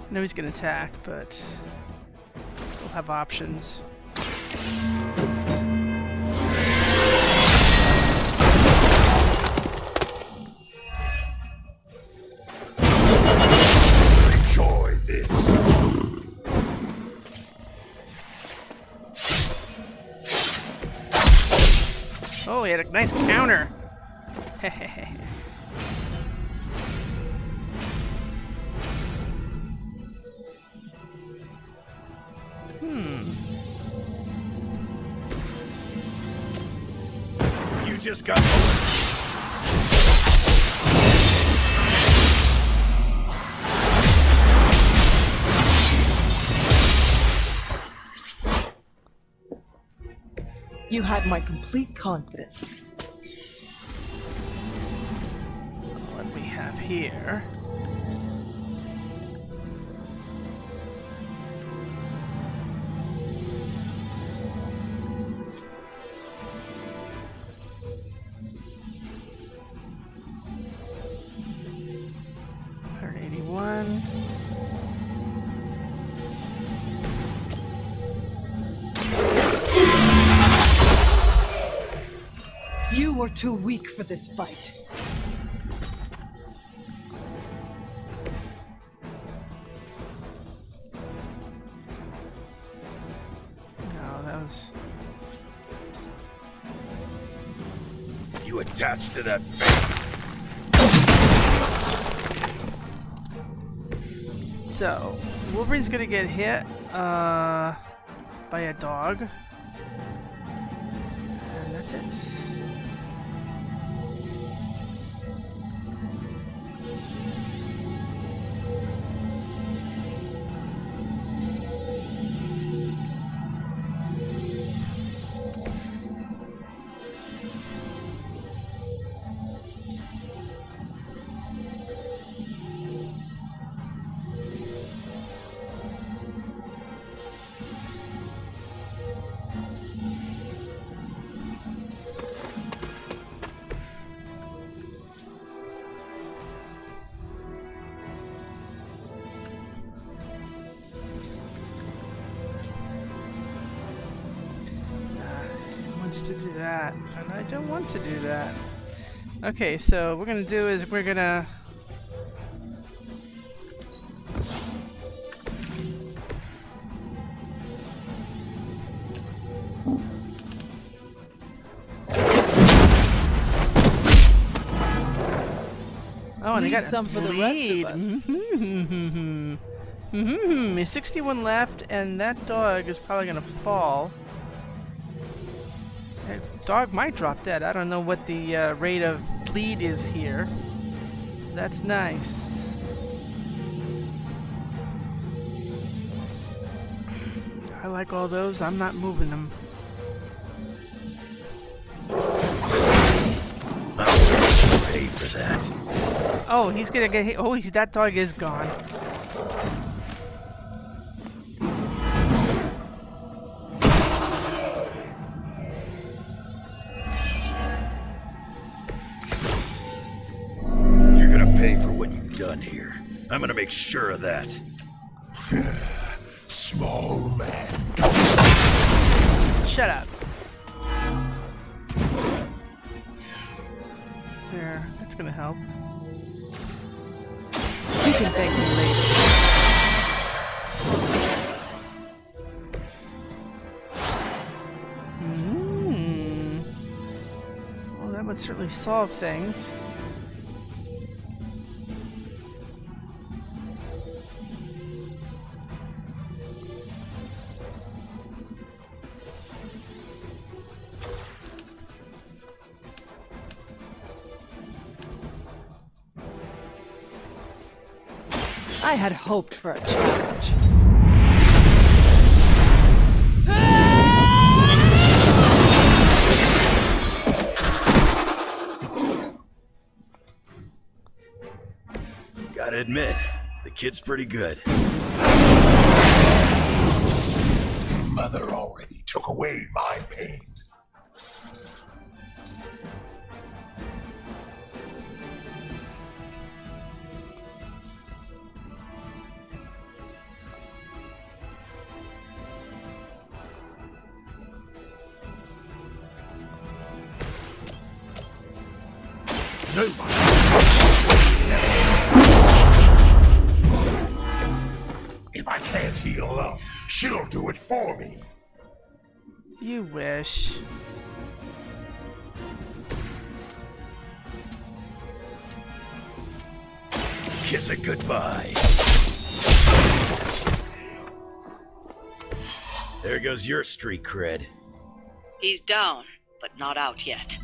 A: I know he's gonna attack, but we'll have options.
O: Enjoy this.
A: Oh, he had a nice counter.
L: You just got.
C: You had my complete confidence.
A: What we have here?
C: You were too weak for this fight.
A: No, that was...
L: You attached to that face.
A: So, Wolverine's gonna get hit by a dog. And that's it. To do that, and I don't want to do that. Okay, so what we're gonna do is we're gonna Oh, and I
C: Leave
A: got
C: some for the rest of
A: bleed.
C: us.
A: There's 61 left, and that dog is probably gonna fall. That dog might drop dead. I don't know what the rate of bleed is here. That's nice. I like all those. I'm not moving them.
L: I'll pay for that.
A: Oh, he's gonna get hit. Oh, that dog is gone.
L: You're gonna pay for what you've done here. I'm gonna make sure of that.
O: Small man.
A: Shut up. There, that's gonna help.
C: You can thank me later.
A: Well, that would certainly solve things.
C: I had hoped for a challenge.
L: Gotta admit, the kid's pretty good.
O: Mother already took away my pain. If I can't heal up, she'll do it for me.
A: You wish.
L: Kiss it goodbye. There goes your street cred.
P: He's down, but not out yet.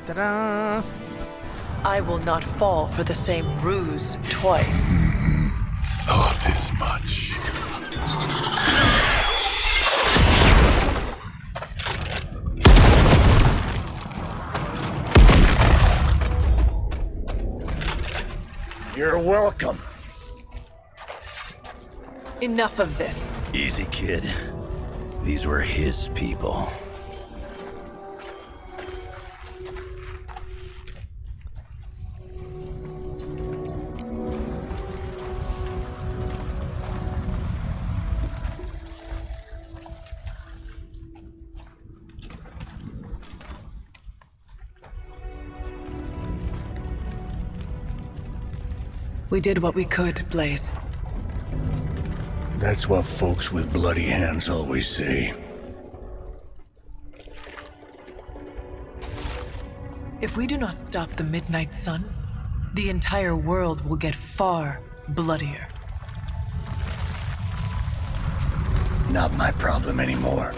A: Ta-da!
C: I will not fall for the same ruse twice.
O: Thought as much. You're welcome.
C: Enough of this.
L: Easy, kid. These were his people.
C: We did what we could, Blaze.
O: That's what folks with bloody hands always say.
C: If we do not stop the Midnight Sun, the entire world will get far bloodier.
O: Not my problem anymore.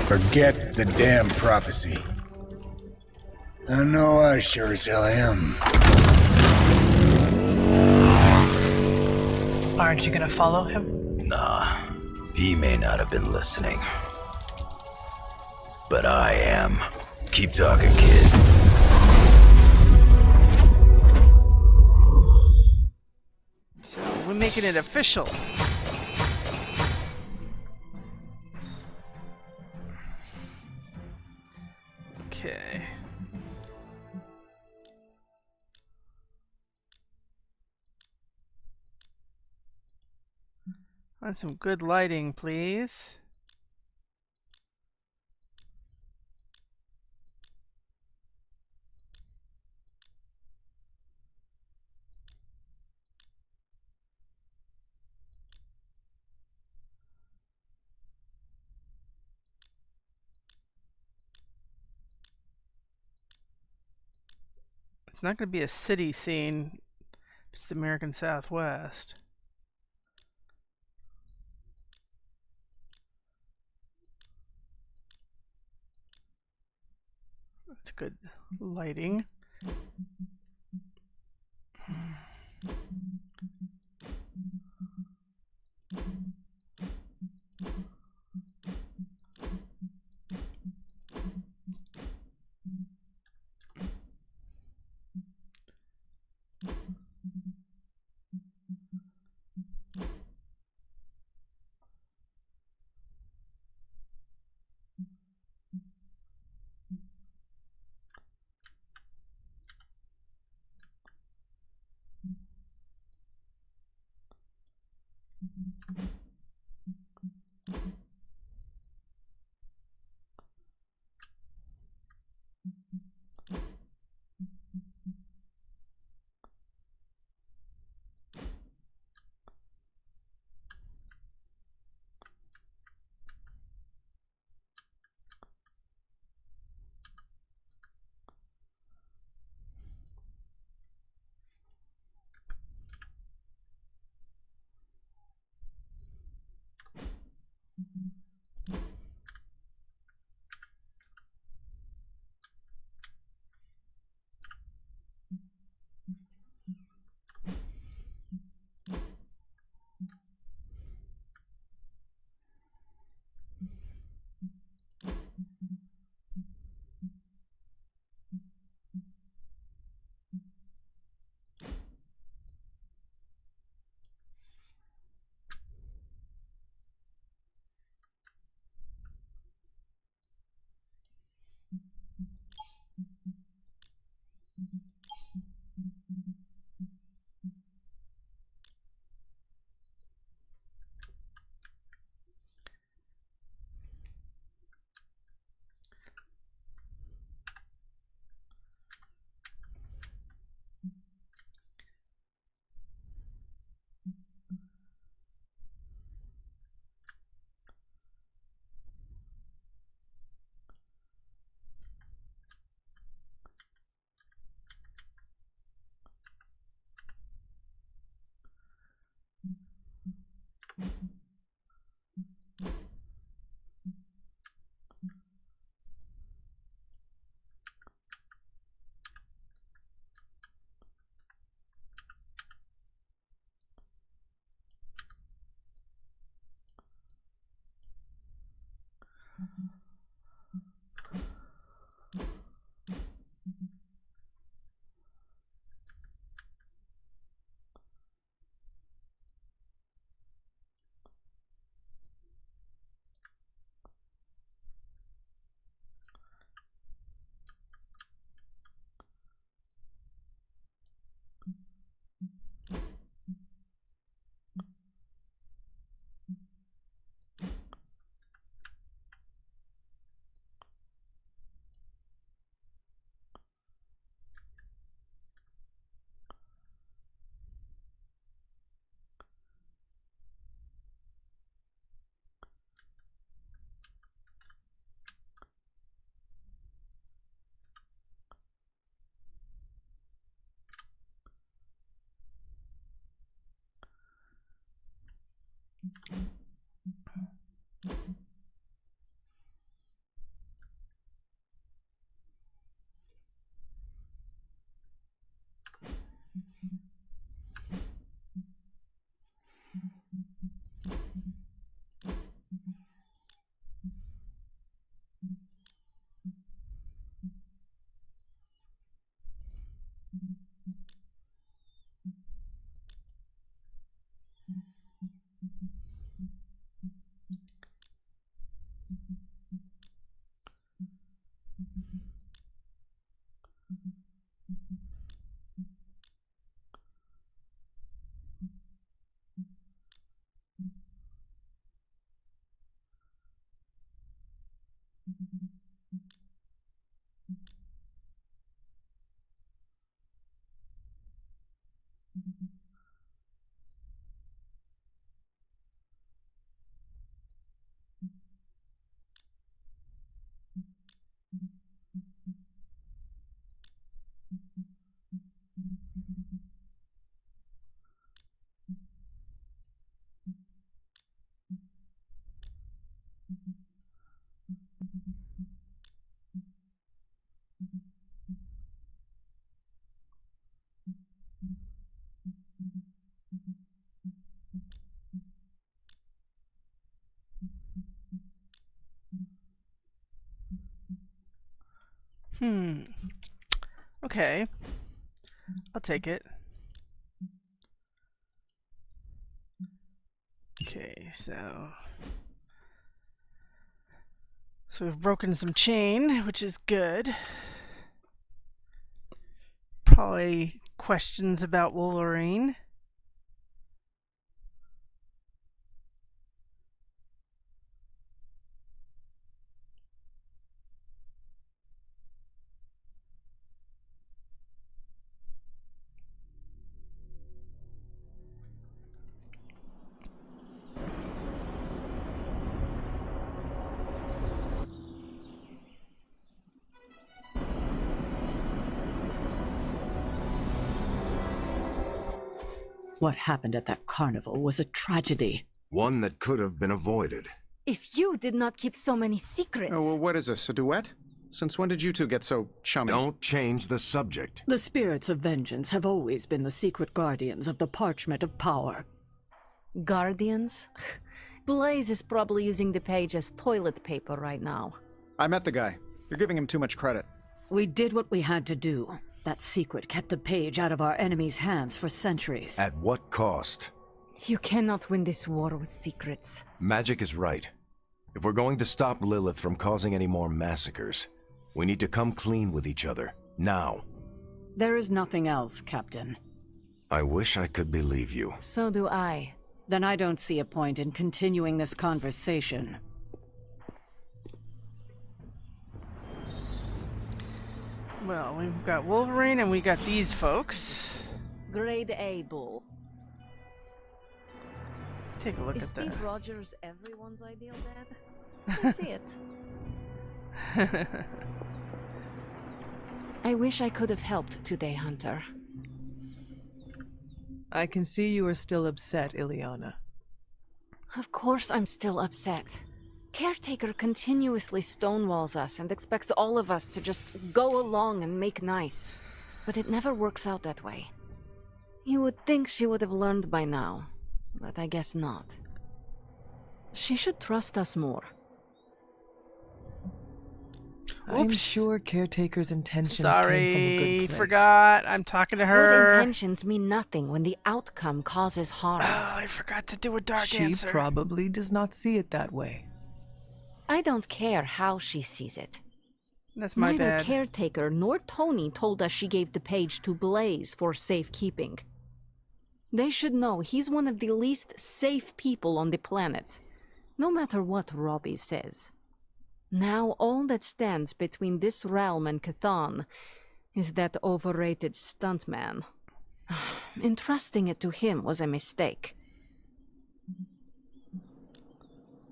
O: Forget the damn prophecy. I know I sure as hell am.
C: Aren't you gonna follow him?
L: Nah, he may not have been listening. But I am. Keep talking, kid.
A: So we're making it official. Okay. Want some good lighting, please. It's not going to be a city scene. It's the American Southwest. That's good lighting. Okay. I'll take it. Okay, so we've broken some chain, which is good. Probably questions about Wolverine.
D: What happened at that carnival was a tragedy.
I: One that could have been avoided.
E: If you did not keep so many secrets.
K: Oh, well, what is this, a duet? Since when did you two get so chummy?
I: Don't change the subject.
D: The spirits of vengeance have always been the secret guardians of the parchment of power.
E: Guardians? Blaze is probably using the page as toilet paper right now.
K: I met the guy. You're giving him too much credit.
D: We did what we had to do. That secret kept the page out of our enemies' hands for centuries.
I: At what cost?
E: You cannot win this war with secrets.
I: Magic is right. If we're going to stop Lilith from causing any more massacres, we need to come clean with each other. Now.
D: There is nothing else, Captain.
I: I wish I could believe you.
E: So do I.
D: Then I don't see a point in continuing this conversation.
A: Well, we've got Wolverine and we got these folks.
E: Grade A bull.
A: Take a look
E: Is
A: at that.
E: Steve Rogers everyone's ideal dad? I see it. I wish I could have helped today, Hunter.
C: I can see you are still upset, Ileana.
E: Of course I'm still upset. Caretaker continuously stonewalls us and expects all of us to just go along and make nice. But it never works out that way. You would think she would have learned by now, but I guess not. She should trust us more.
C: I'm sure Caretaker's intentions came
A: Sorry,
C: from a good place.
A: forgot. I'm talking to her.
E: Good intentions mean nothing when the outcome causes harm.
A: Oh, I forgot to do a dark
C: She
A: answer.
C: probably does not see it that way.
E: I don't care how she sees it.
A: That's my
E: Neither
A: bad.
E: Caretaker nor Tony told us she gave the page to Blaze for safekeeping. They should know he's one of the least safe people on the planet, no matter what Robbie says. Now all that stands between this realm and Cthon is that overrated stuntman. Entrusting it to him was a mistake.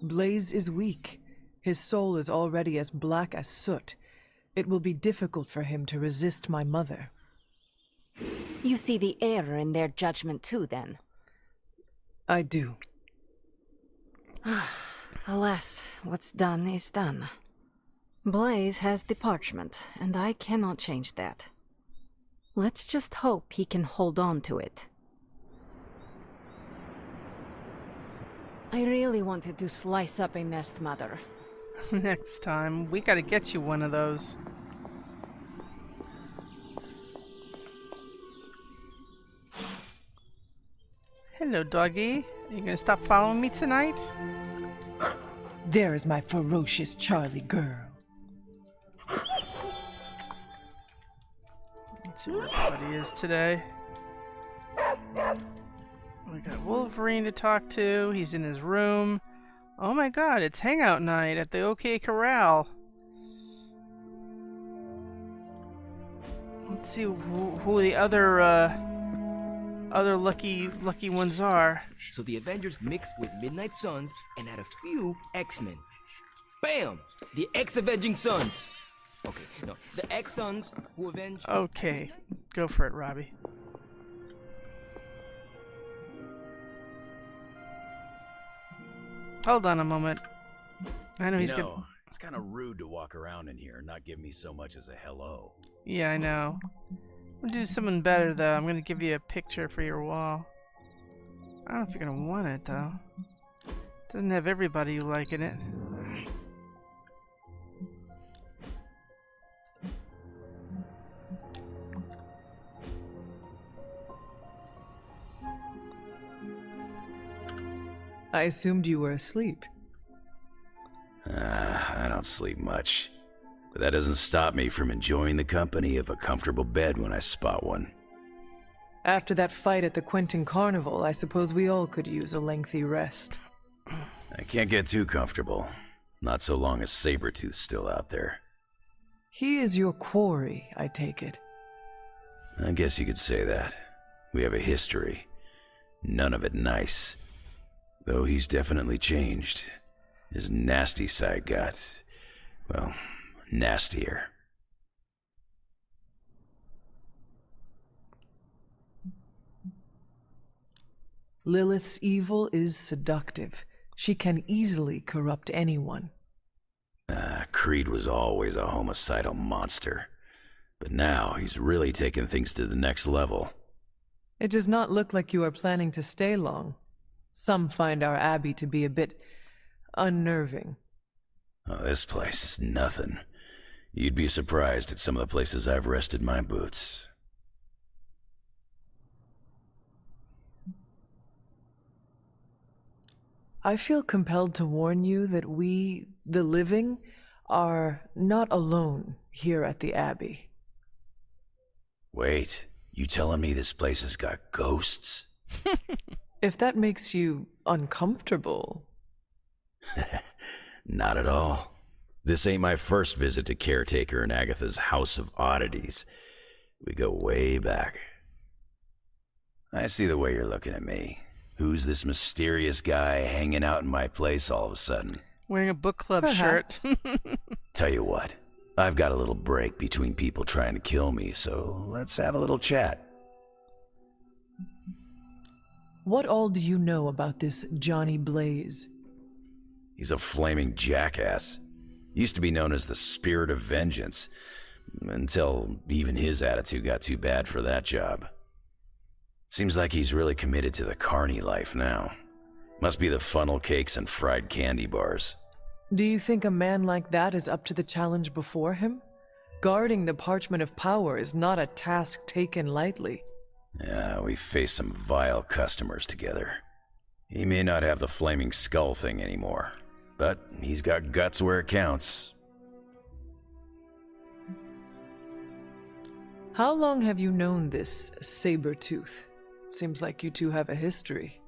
C: Blaze is weak. His soul is already as black as soot. It will be difficult for him to resist my mother.
E: You see the error in their judgment too, then?
C: I do.
E: Alas, what's done is done. Blaze has the parchment, and I cannot change that. Let's just hope he can hold on to it. I really wanted to slice up a nest mother.
A: Next time, we gotta get you one of those. Hello, doggy. Are you gonna stop following me tonight?
C: There is my ferocious Charlie girl.
A: Let's see where everybody is today. We got Wolverine to talk to. He's in his room. Oh my god, it's hangout night at the OK Corral. Let's see who the other lucky ones are.
R: So the Avengers mixed with Midnight Suns and add a few X-Men. Bam! The X-Avenging Sons. Okay, no, the X-Sons who avenge...
A: Okay, go for it, Robbie. Hold on a moment. I know he's good.
L: It's kind of rude to walk around in here and not give me so much as a hello.
A: Yeah, I know. I'm gonna do something better though. I'm gonna give you a picture for your wall. I don't know if you're gonna want it though. Doesn't have everybody liking it.
C: I assumed you were asleep.
L: I don't sleep much, but that doesn't stop me from enjoying the company of a comfortable bed when I spot one.
C: After that fight at the Quentin Carnival, I suppose we all could use a lengthy rest.
L: I can't get too comfortable, not so long as Sabretooth's still out there.
C: He is your quarry, I take it.
L: I guess you could say that. We have a history. None of it nice. Though he's definitely changed. His nasty side got, well, nastier.
C: Lilith's evil is seductive. She can easily corrupt anyone.
L: Creed was always a homicidal monster. But now he's really taken things to the next level.
C: It does not look like you are planning to stay long. Some find our Abbey to be a bit unnerving.
L: Oh, this place is nothing. You'd be surprised at some of the places I've rested my boots.
C: I feel compelled to warn you that we, the living, are not alone here at the Abbey.
L: Wait, you telling me this place has got ghosts?
C: If that makes you uncomfortable.
L: Not at all. This ain't my first visit to Caretaker and Agatha's House of Oddities. We go way back. I see the way you're looking at me. Who's this mysterious guy hanging out in my place all of a sudden?
A: Wearing a book club shirt.
L: Tell you what, I've got a little break between people trying to kill me, so let's have a little chat.
C: What all do you know about this Johnny Blaze?
L: He's a flaming jackass. Used to be known as the Spirit of Vengeance, until even his attitude got too bad for that job. Seems like he's really committed to the carny life now. Must be the funnel cakes and fried candy bars.
C: Do you think a man like that is up to the challenge before him? Guarding the parchment of power is not a task taken lightly.
L: Yeah, we faced some vile customers together. He may not have the flaming skull thing anymore, but he's got guts where it counts.
C: How long have you known this Sabretooth? Seems like you two have a history.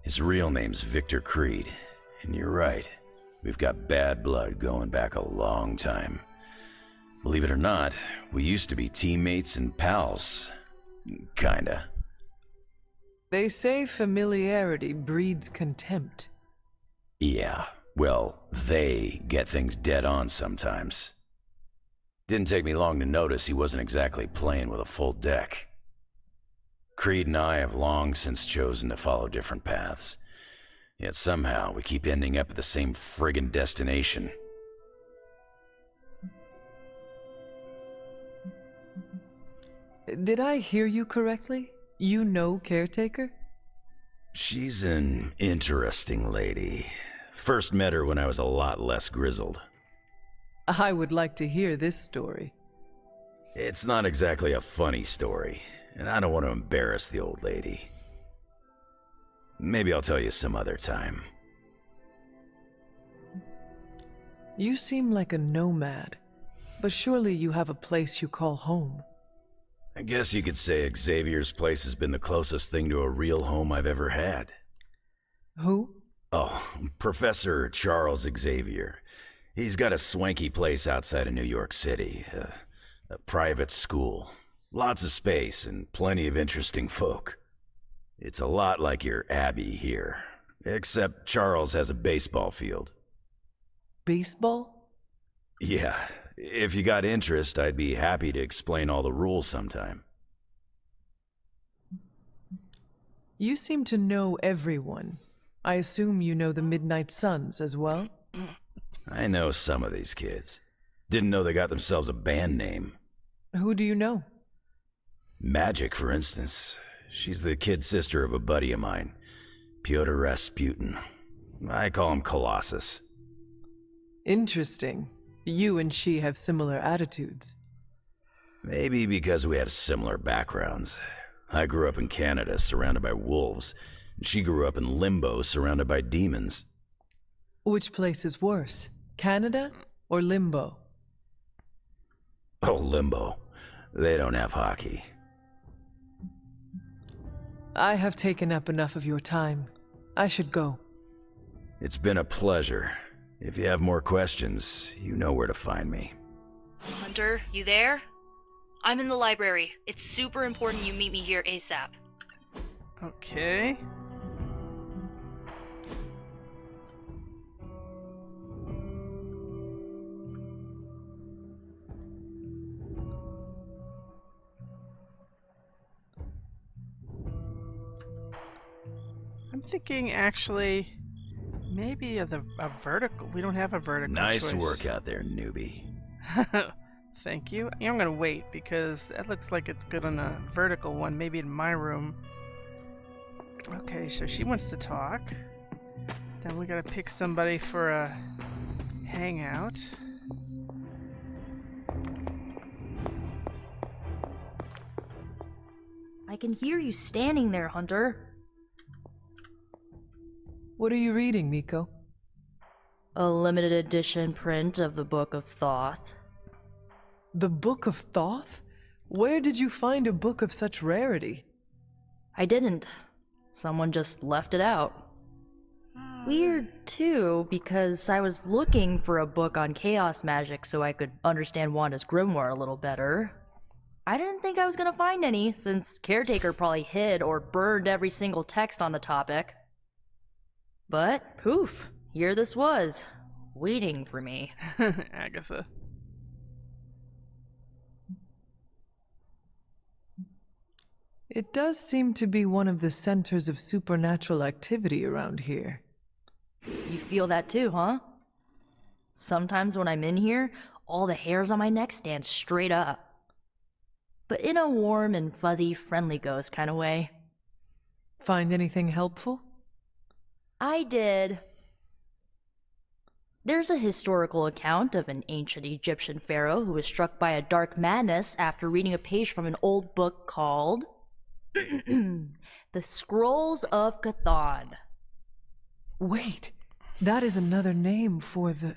L: His real name's Victor Creed, and you're right. We've got bad blood going back a long time. Believe it or not, we used to be teammates and pals. Kinda.
C: They say familiarity breeds contempt.
L: Yeah, well, they get things dead on sometimes. Didn't take me long to notice he wasn't exactly playing with a full deck. Creed and I have long since chosen to follow different paths. Yet somehow we keep ending up at the same friggin' destination.
C: Did I hear you correctly? You know Caretaker?
L: She's an interesting lady. First met her when I was a lot less grizzled.
C: I would like to hear this story.
L: It's not exactly a funny story, and I don't want to embarrass the old lady. Maybe I'll tell you some other time.
C: You seem like a nomad, but surely you have a place you call home.
L: I guess you could say Xavier's place has been the closest thing to a real home I've ever had.
C: Who?
L: Oh, Professor Charles Xavier. He's got a swanky place outside of New York City. A private school. Lots of space and plenty of interesting folk. It's a lot like your Abbey here, except Charles has a baseball field.
C: Baseball?
L: Yeah, if you got interest, I'd be happy to explain all the rules sometime.
C: You seem to know everyone. I assume you know the Midnight Suns as well?
L: I know some of these kids. Didn't know they got themselves a band name.
C: Who do you know?
L: Magic, for instance. She's the kid sister of a buddy of mine, Pyotr Rasputin. I call him Colossus.
C: Interesting. You and she have similar attitudes.
L: Maybe because we have similar backgrounds. I grew up in Canada, surrounded by wolves, She grew up in limbo, surrounded by demons.
C: Which place is worse, Canada or limbo?
L: Oh, limbo. They don't have hockey.
C: I have taken up enough of your time. I should go.
L: It's been a pleasure. If you have more questions, you know where to find me.
B: Hunter, you there? I'm in the library. It's super important you meet me here ASAP.
A: Okay. I'm thinking actually maybe a vertical. We don't have a vertical
L: Nice
A: choice.
L: work out there, newbie.
A: Thank you. I'm gonna wait because that looks like it's good on a vertical one, maybe in my room. Okay, so she wants to talk. Then we gotta pick somebody for a hangout.
B: I can hear you standing there, Hunter.
C: What are you reading, Miko?
B: A limited edition print of the Book of Thoth.
C: The Book of Thoth? Where did you find a book of such rarity?
B: I didn't. Someone just left it out. Weird, too, because I was looking for a book on chaos magic so I could understand Wanda's grimoire a little better. I didn't think I was gonna find any, since Caretaker probably hid or burned every single text on the topic. But, poof, here this was, waiting for me.
A: Agatha.
C: It does seem to be one of the centers of supernatural activity around here.
B: You feel that too, huh? Sometimes when I'm in here, all the hairs on my neck stand straight up. But in a warm and fuzzy, friendly ghost kind of way.
C: Find anything helpful?
B: I did. There's a historical account of an ancient Egyptian pharaoh who was struck by a dark madness after reading a page from an old book called The Scrolls of Chthon.
C: Wait, that is another name for the...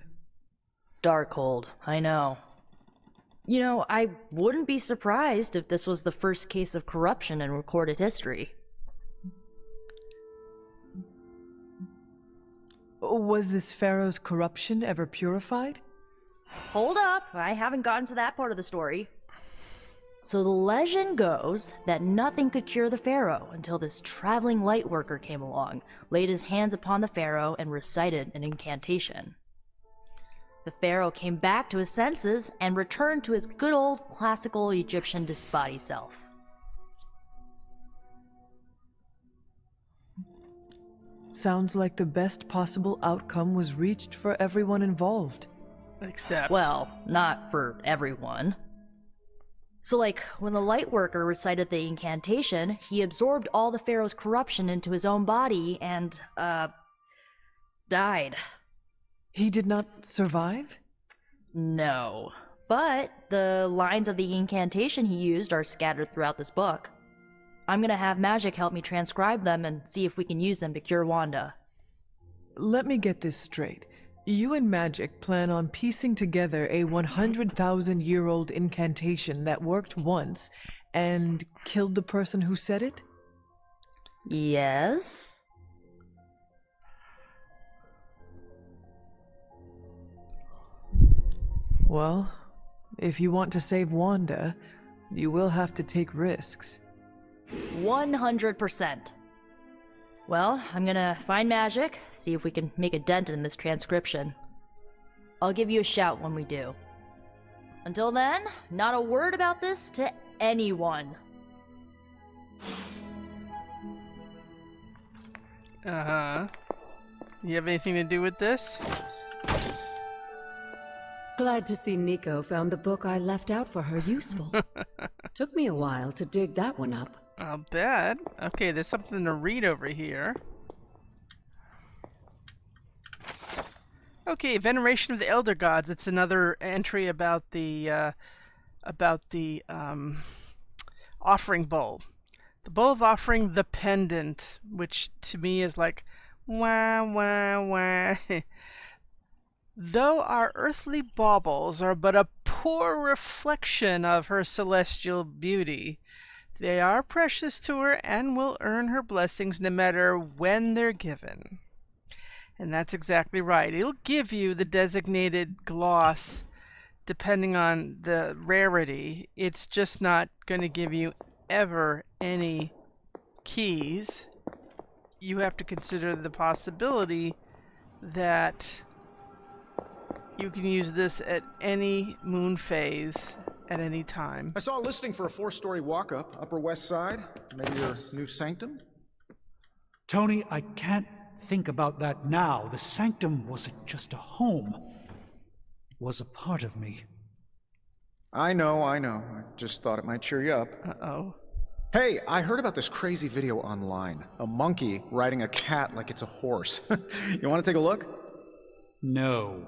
B: Darkhold, I know. You know, I wouldn't be surprised if this was the first case of corruption in recorded history.
C: Was this pharaoh's corruption ever purified?
B: Hold up, I haven't gotten to that part of the story. So the legend goes that nothing could cure the pharaoh until this traveling lightworker came along, laid his hands upon the pharaoh, and recited an incantation. The pharaoh came back to his senses and returned to his good old classical Egyptian disbody self.
C: Sounds like the best possible outcome was reached for everyone involved.
A: Except...
B: Well, not for everyone. So like, when the lightworker recited the incantation, he absorbed all the pharaoh's corruption into his own body and, died.
C: He did not survive?
B: No. But the lines of the incantation he used are scattered throughout this book. I'm gonna have magic help me transcribe them and see if we can use them to cure Wanda.
C: Let me get this straight. You and Magic plan on piecing together a 100,000-year-old incantation that worked once and killed the person who said it?
B: Yes?
C: Well, if you want to save Wanda, you will have to take risks.
B: 100%. Well, I'm gonna find Magic, see if we can make a dent in this transcription. I'll give you a shout when we do. Until then, not a word about this to anyone.
A: Uh-huh. You have anything to do with this?
H: Glad to see Nico found the book I left out for her useful. Took me a while to dig that one up.
A: I'll bet. Okay, there's something to read over here. Okay, Veneration of the Elder Gods. It's another entry about the offering bowl. The bowl of offering the pendant, which to me is like, wah, wah, wah. Though our earthly baubles are but a poor reflection of her celestial beauty, they are precious to her and will earn her blessings no matter when they're given. And that's exactly right. It'll give you the designated gloss depending on the rarity. It's just not going to give you ever any keys. You have to consider the possibility that you can use this at any moon phase at any time.
K: I saw a listing for a 4-story walk-up, Upper West Side. Maybe your new sanctum?
S: Tony, I can't think about that now. The sanctum wasn't just a home. It was a part of me.
K: I know. I just thought it might cheer you up.
A: Uh-oh.
K: Hey, I heard about this crazy video online. A monkey riding a cat like it's a horse. You want to take a look?
S: No.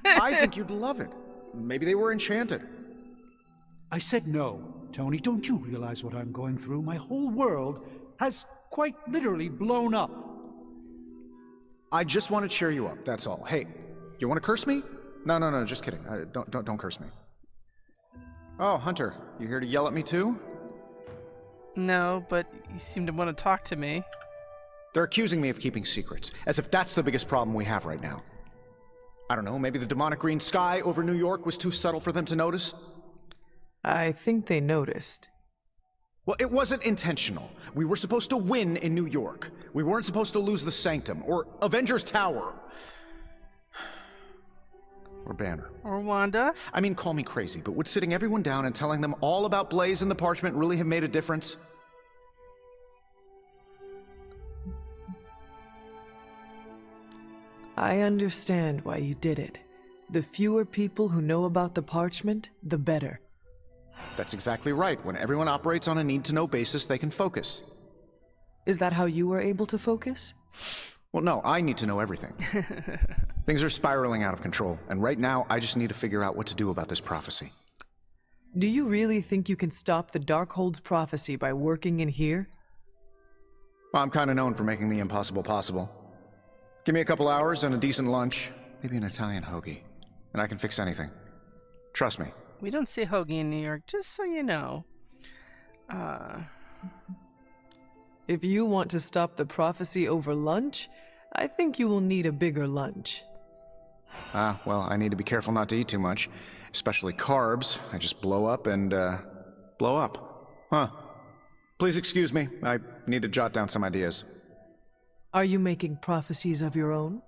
K: I think you'd love it. Maybe they were enchanted.
S: I said no. Tony, don't you realize what I'm going through? My whole world has quite literally blown up.
K: I just want to cheer you up, that's all. Hey, you want to curse me? No, just kidding. Don't curse me. Oh, Hunter, you here to yell at me too?
A: No, but you seem to want to talk to me.
K: They're accusing me of keeping secrets, as if that's the biggest problem we have right now. I don't know, maybe the demonic green sky over New York was too subtle for them to notice?
C: I think they noticed.
K: Well, it wasn't intentional. We were supposed to win in New York. We weren't supposed to lose the Sanctum, or Avengers Tower. Or Banner.
A: Or Wanda.
K: I mean, call me crazy, but would sitting everyone down and telling them all about Blaze and the Parchment really have made a difference?
C: I understand why you did it. The fewer people who know about the Parchment, the better.
K: That's exactly right. When everyone operates on a need-to-know basis, they can focus.
C: Is that how you were able to focus?
K: Well, no, I need to know everything. Things are spiraling out of control, and right now, I just need to figure out what to do about this prophecy.
C: Do you really think you can stop the Darkhold's prophecy by working in here?
K: Well, I'm kind of known for making the impossible possible. Give me a couple hours and a decent lunch, maybe an Italian hoagie, and I can fix anything. Trust me.
A: We don't say hoagie in New York, just so you know.
C: If you want to stop the prophecy over lunch, I think you will need a bigger lunch.
K: Well, I need to be careful not to eat too much, especially carbs. I just blow up and, blow up. Huh. Please excuse me, I need to jot down some ideas.
C: Are you making prophecies of your own?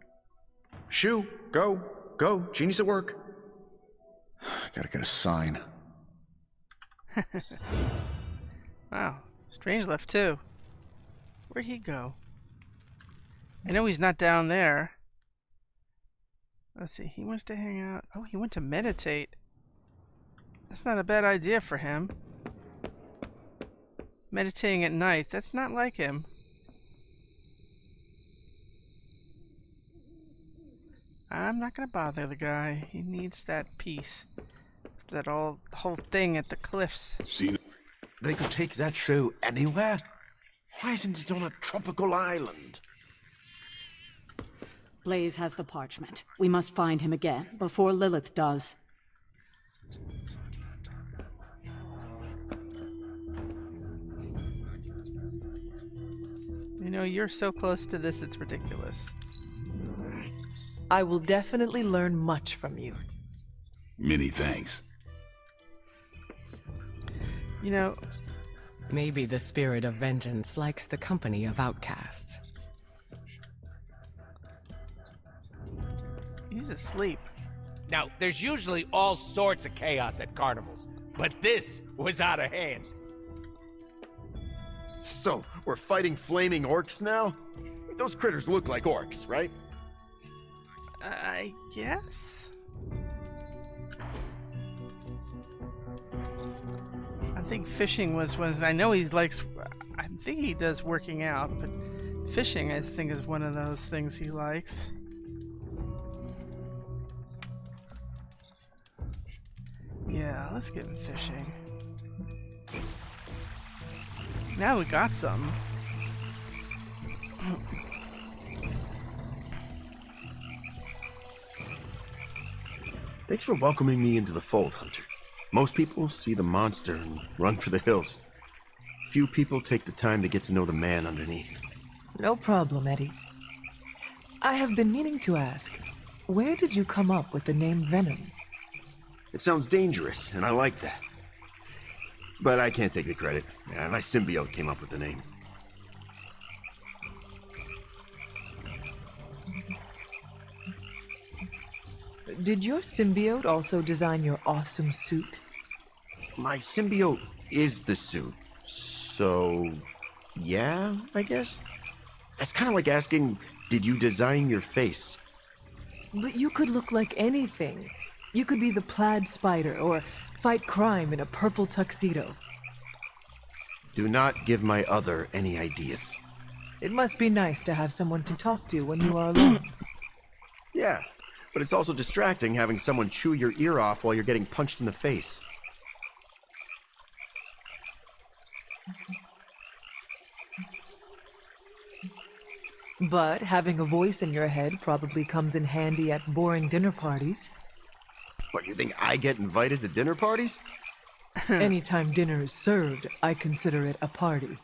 K: Shoo, go, genius at work. Gotta get a sign.
A: Wow, Strange left too. Where'd he go? I know he's not down there. Let's see, he wants to hang out. Oh, he went to meditate. That's not a bad idea for him. Meditating at night, that's not like him. I'm not gonna bother the guy. He needs that peace. That whole thing at the cliffs.
J: See, they could take that show anywhere. Why isn't it on a tropical island?
D: Blaze has the parchment. We must find him again, before Lilith does.
A: You know, you're so close to this, it's ridiculous.
C: I will definitely learn much from you.
N: Many thanks.
A: You know...
G: Maybe the spirit of vengeance likes the company of outcasts.
A: He's asleep.
T: Now, there's usually all sorts of chaos at carnivals, but this was out of hand.
J: So, we're fighting flaming orcs now? Those critters look like orcs, right?
A: I guess? I think fishing was I know he likes, I think he does working out, but fishing I think is one of those things he likes. Yeah, let's get him fishing. Now we got some.
J: Thanks for welcoming me into the fold, Hunter. Most people see the monster and run for the hills. Few people take the time to get to know the man underneath.
C: No problem, Eddie. I have been meaning to ask, where did you come up with the name Venom?
J: It sounds dangerous, and I like that. But I can't take the credit. My symbiote came up with the name.
C: Did your symbiote also design your awesome suit?
J: My symbiote is the suit. So, yeah, I guess? That's kind of like asking, did you design your face?
C: But you could look like anything. You could be the plaid spider or fight crime in a purple tuxedo.
J: Do not give my other any ideas.
C: It must be nice to have someone to talk to when you are alone.
J: Yeah, but it's also distracting having someone chew your ear off while you're getting punched in the face.
C: But having a voice in your head probably comes in handy at boring dinner parties.
J: What, you think I get invited to dinner parties?
C: Anytime dinner is served, I consider it a party.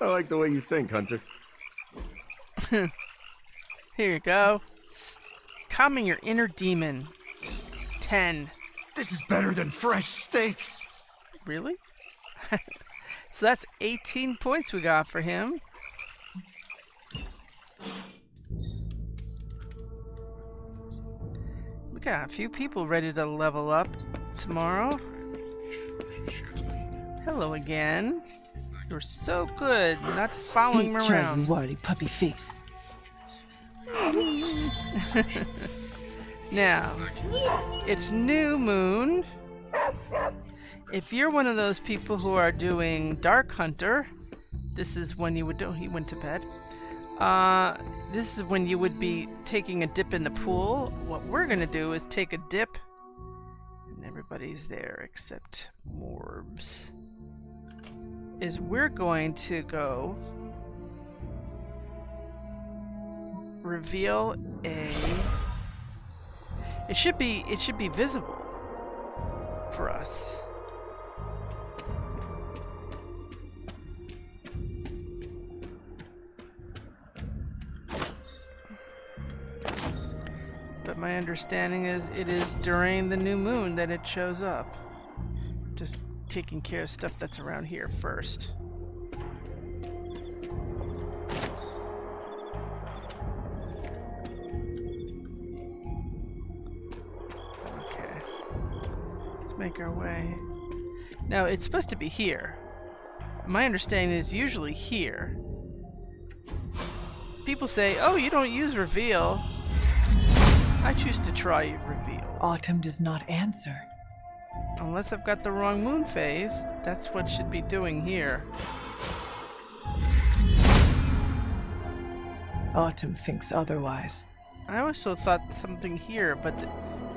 J: I like the way you think, Hunter.
A: Here you go. Calming your inner demon. 10.
J: This is better than fresh steaks.
A: Really? So that's 18 points we got for him. We got a few people ready to level up tomorrow. Hello again. You're so good not following me around.
C: Charlie puppy face.
A: Now, it's new moon. If you're one of those people who are doing Dark Hunter, this is when you would do. He went to bed. This is when you would be taking a dip in the pool. What we're gonna do is take a dip, and everybody's there except Morbs. Is we're going to go reveal a. It should be visible for us. But my understanding is it is during the new moon that it shows up. Just taking care of stuff that's around here first. Okay. Let's make our way. Now, it's supposed to be here. My understanding is usually here. People say, oh, you don't use reveal. I choose to try reveal.
C: Autumn does not answer.
A: Unless I've got the wrong moon phase, that's what should be doing here.
C: Autumn thinks otherwise.
A: I also thought something here, but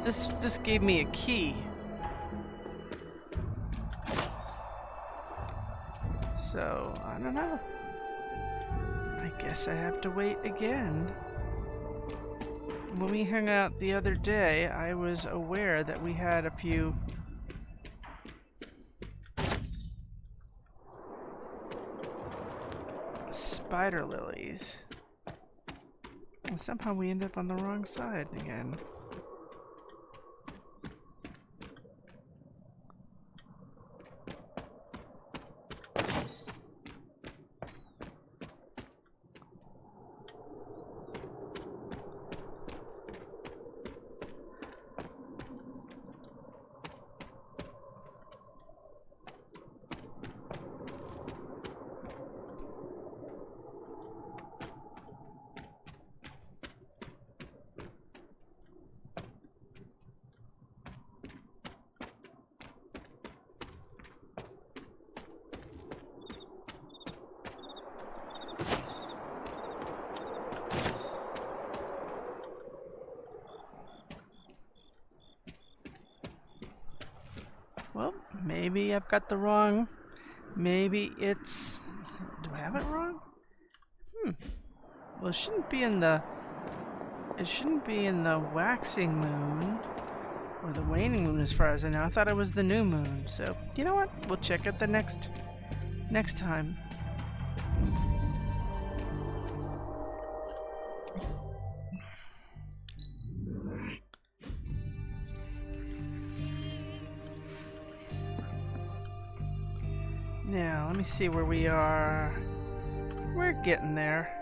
A: this gave me a key. So, I don't know. I guess I have to wait again. When we hung out the other day, I was aware that we had a few spider lilies. And somehow we end up on the wrong side again. Well, maybe I've got the wrong Maybe it's... Do I have it wrong? Well, it shouldn't be in the... It shouldn't be in the waxing moon. Or the waning moon as far as I know. I thought it was the new moon. So, you know what? We'll check it the next time. Now, let me see where we are. We're getting there.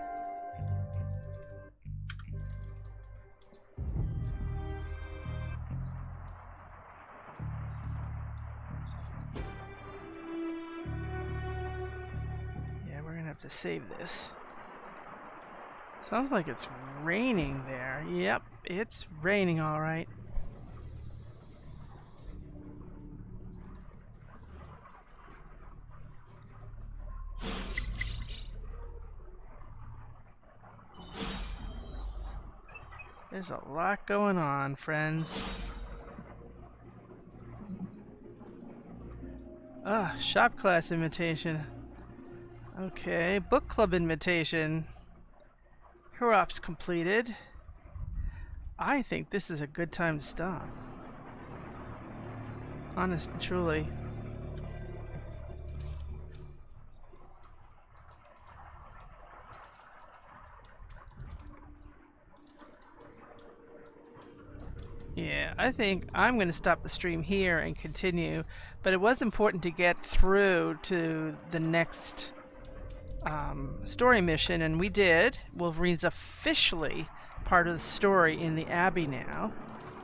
A: Yeah, we're gonna have to save this. Sounds like it's raining there. Yep, it's raining all right. There's a lot going on, friends. Shop class invitation. Okay, book club invitation. Hurrops completed. I think this is a good time to stop. Honest and truly. Yeah, I think I'm going to stop the stream here and continue, but it was important to get through to the next story mission, and we did. Wolverine's officially part of the story in the Abbey now,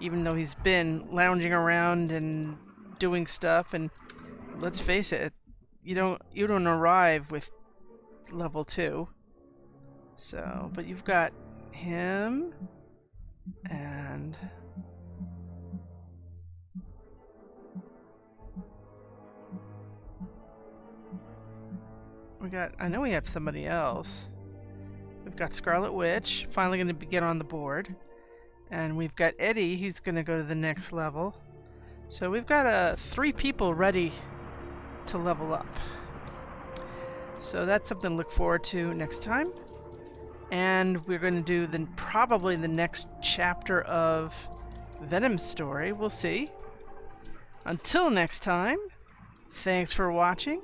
A: even though he's been lounging around and doing stuff, and let's face it, you don't arrive with level 2. So, but you've got him and I know we have somebody else. We've got Scarlet Witch, finally going to get on the board. And we've got Eddie, he's going to go to the next level. So we've got 3 people ready to level up. So that's something to look forward to next time. And we're going to do probably the next chapter of Venom's story. We'll see. Until next time, thanks for watching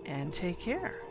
A: and take care.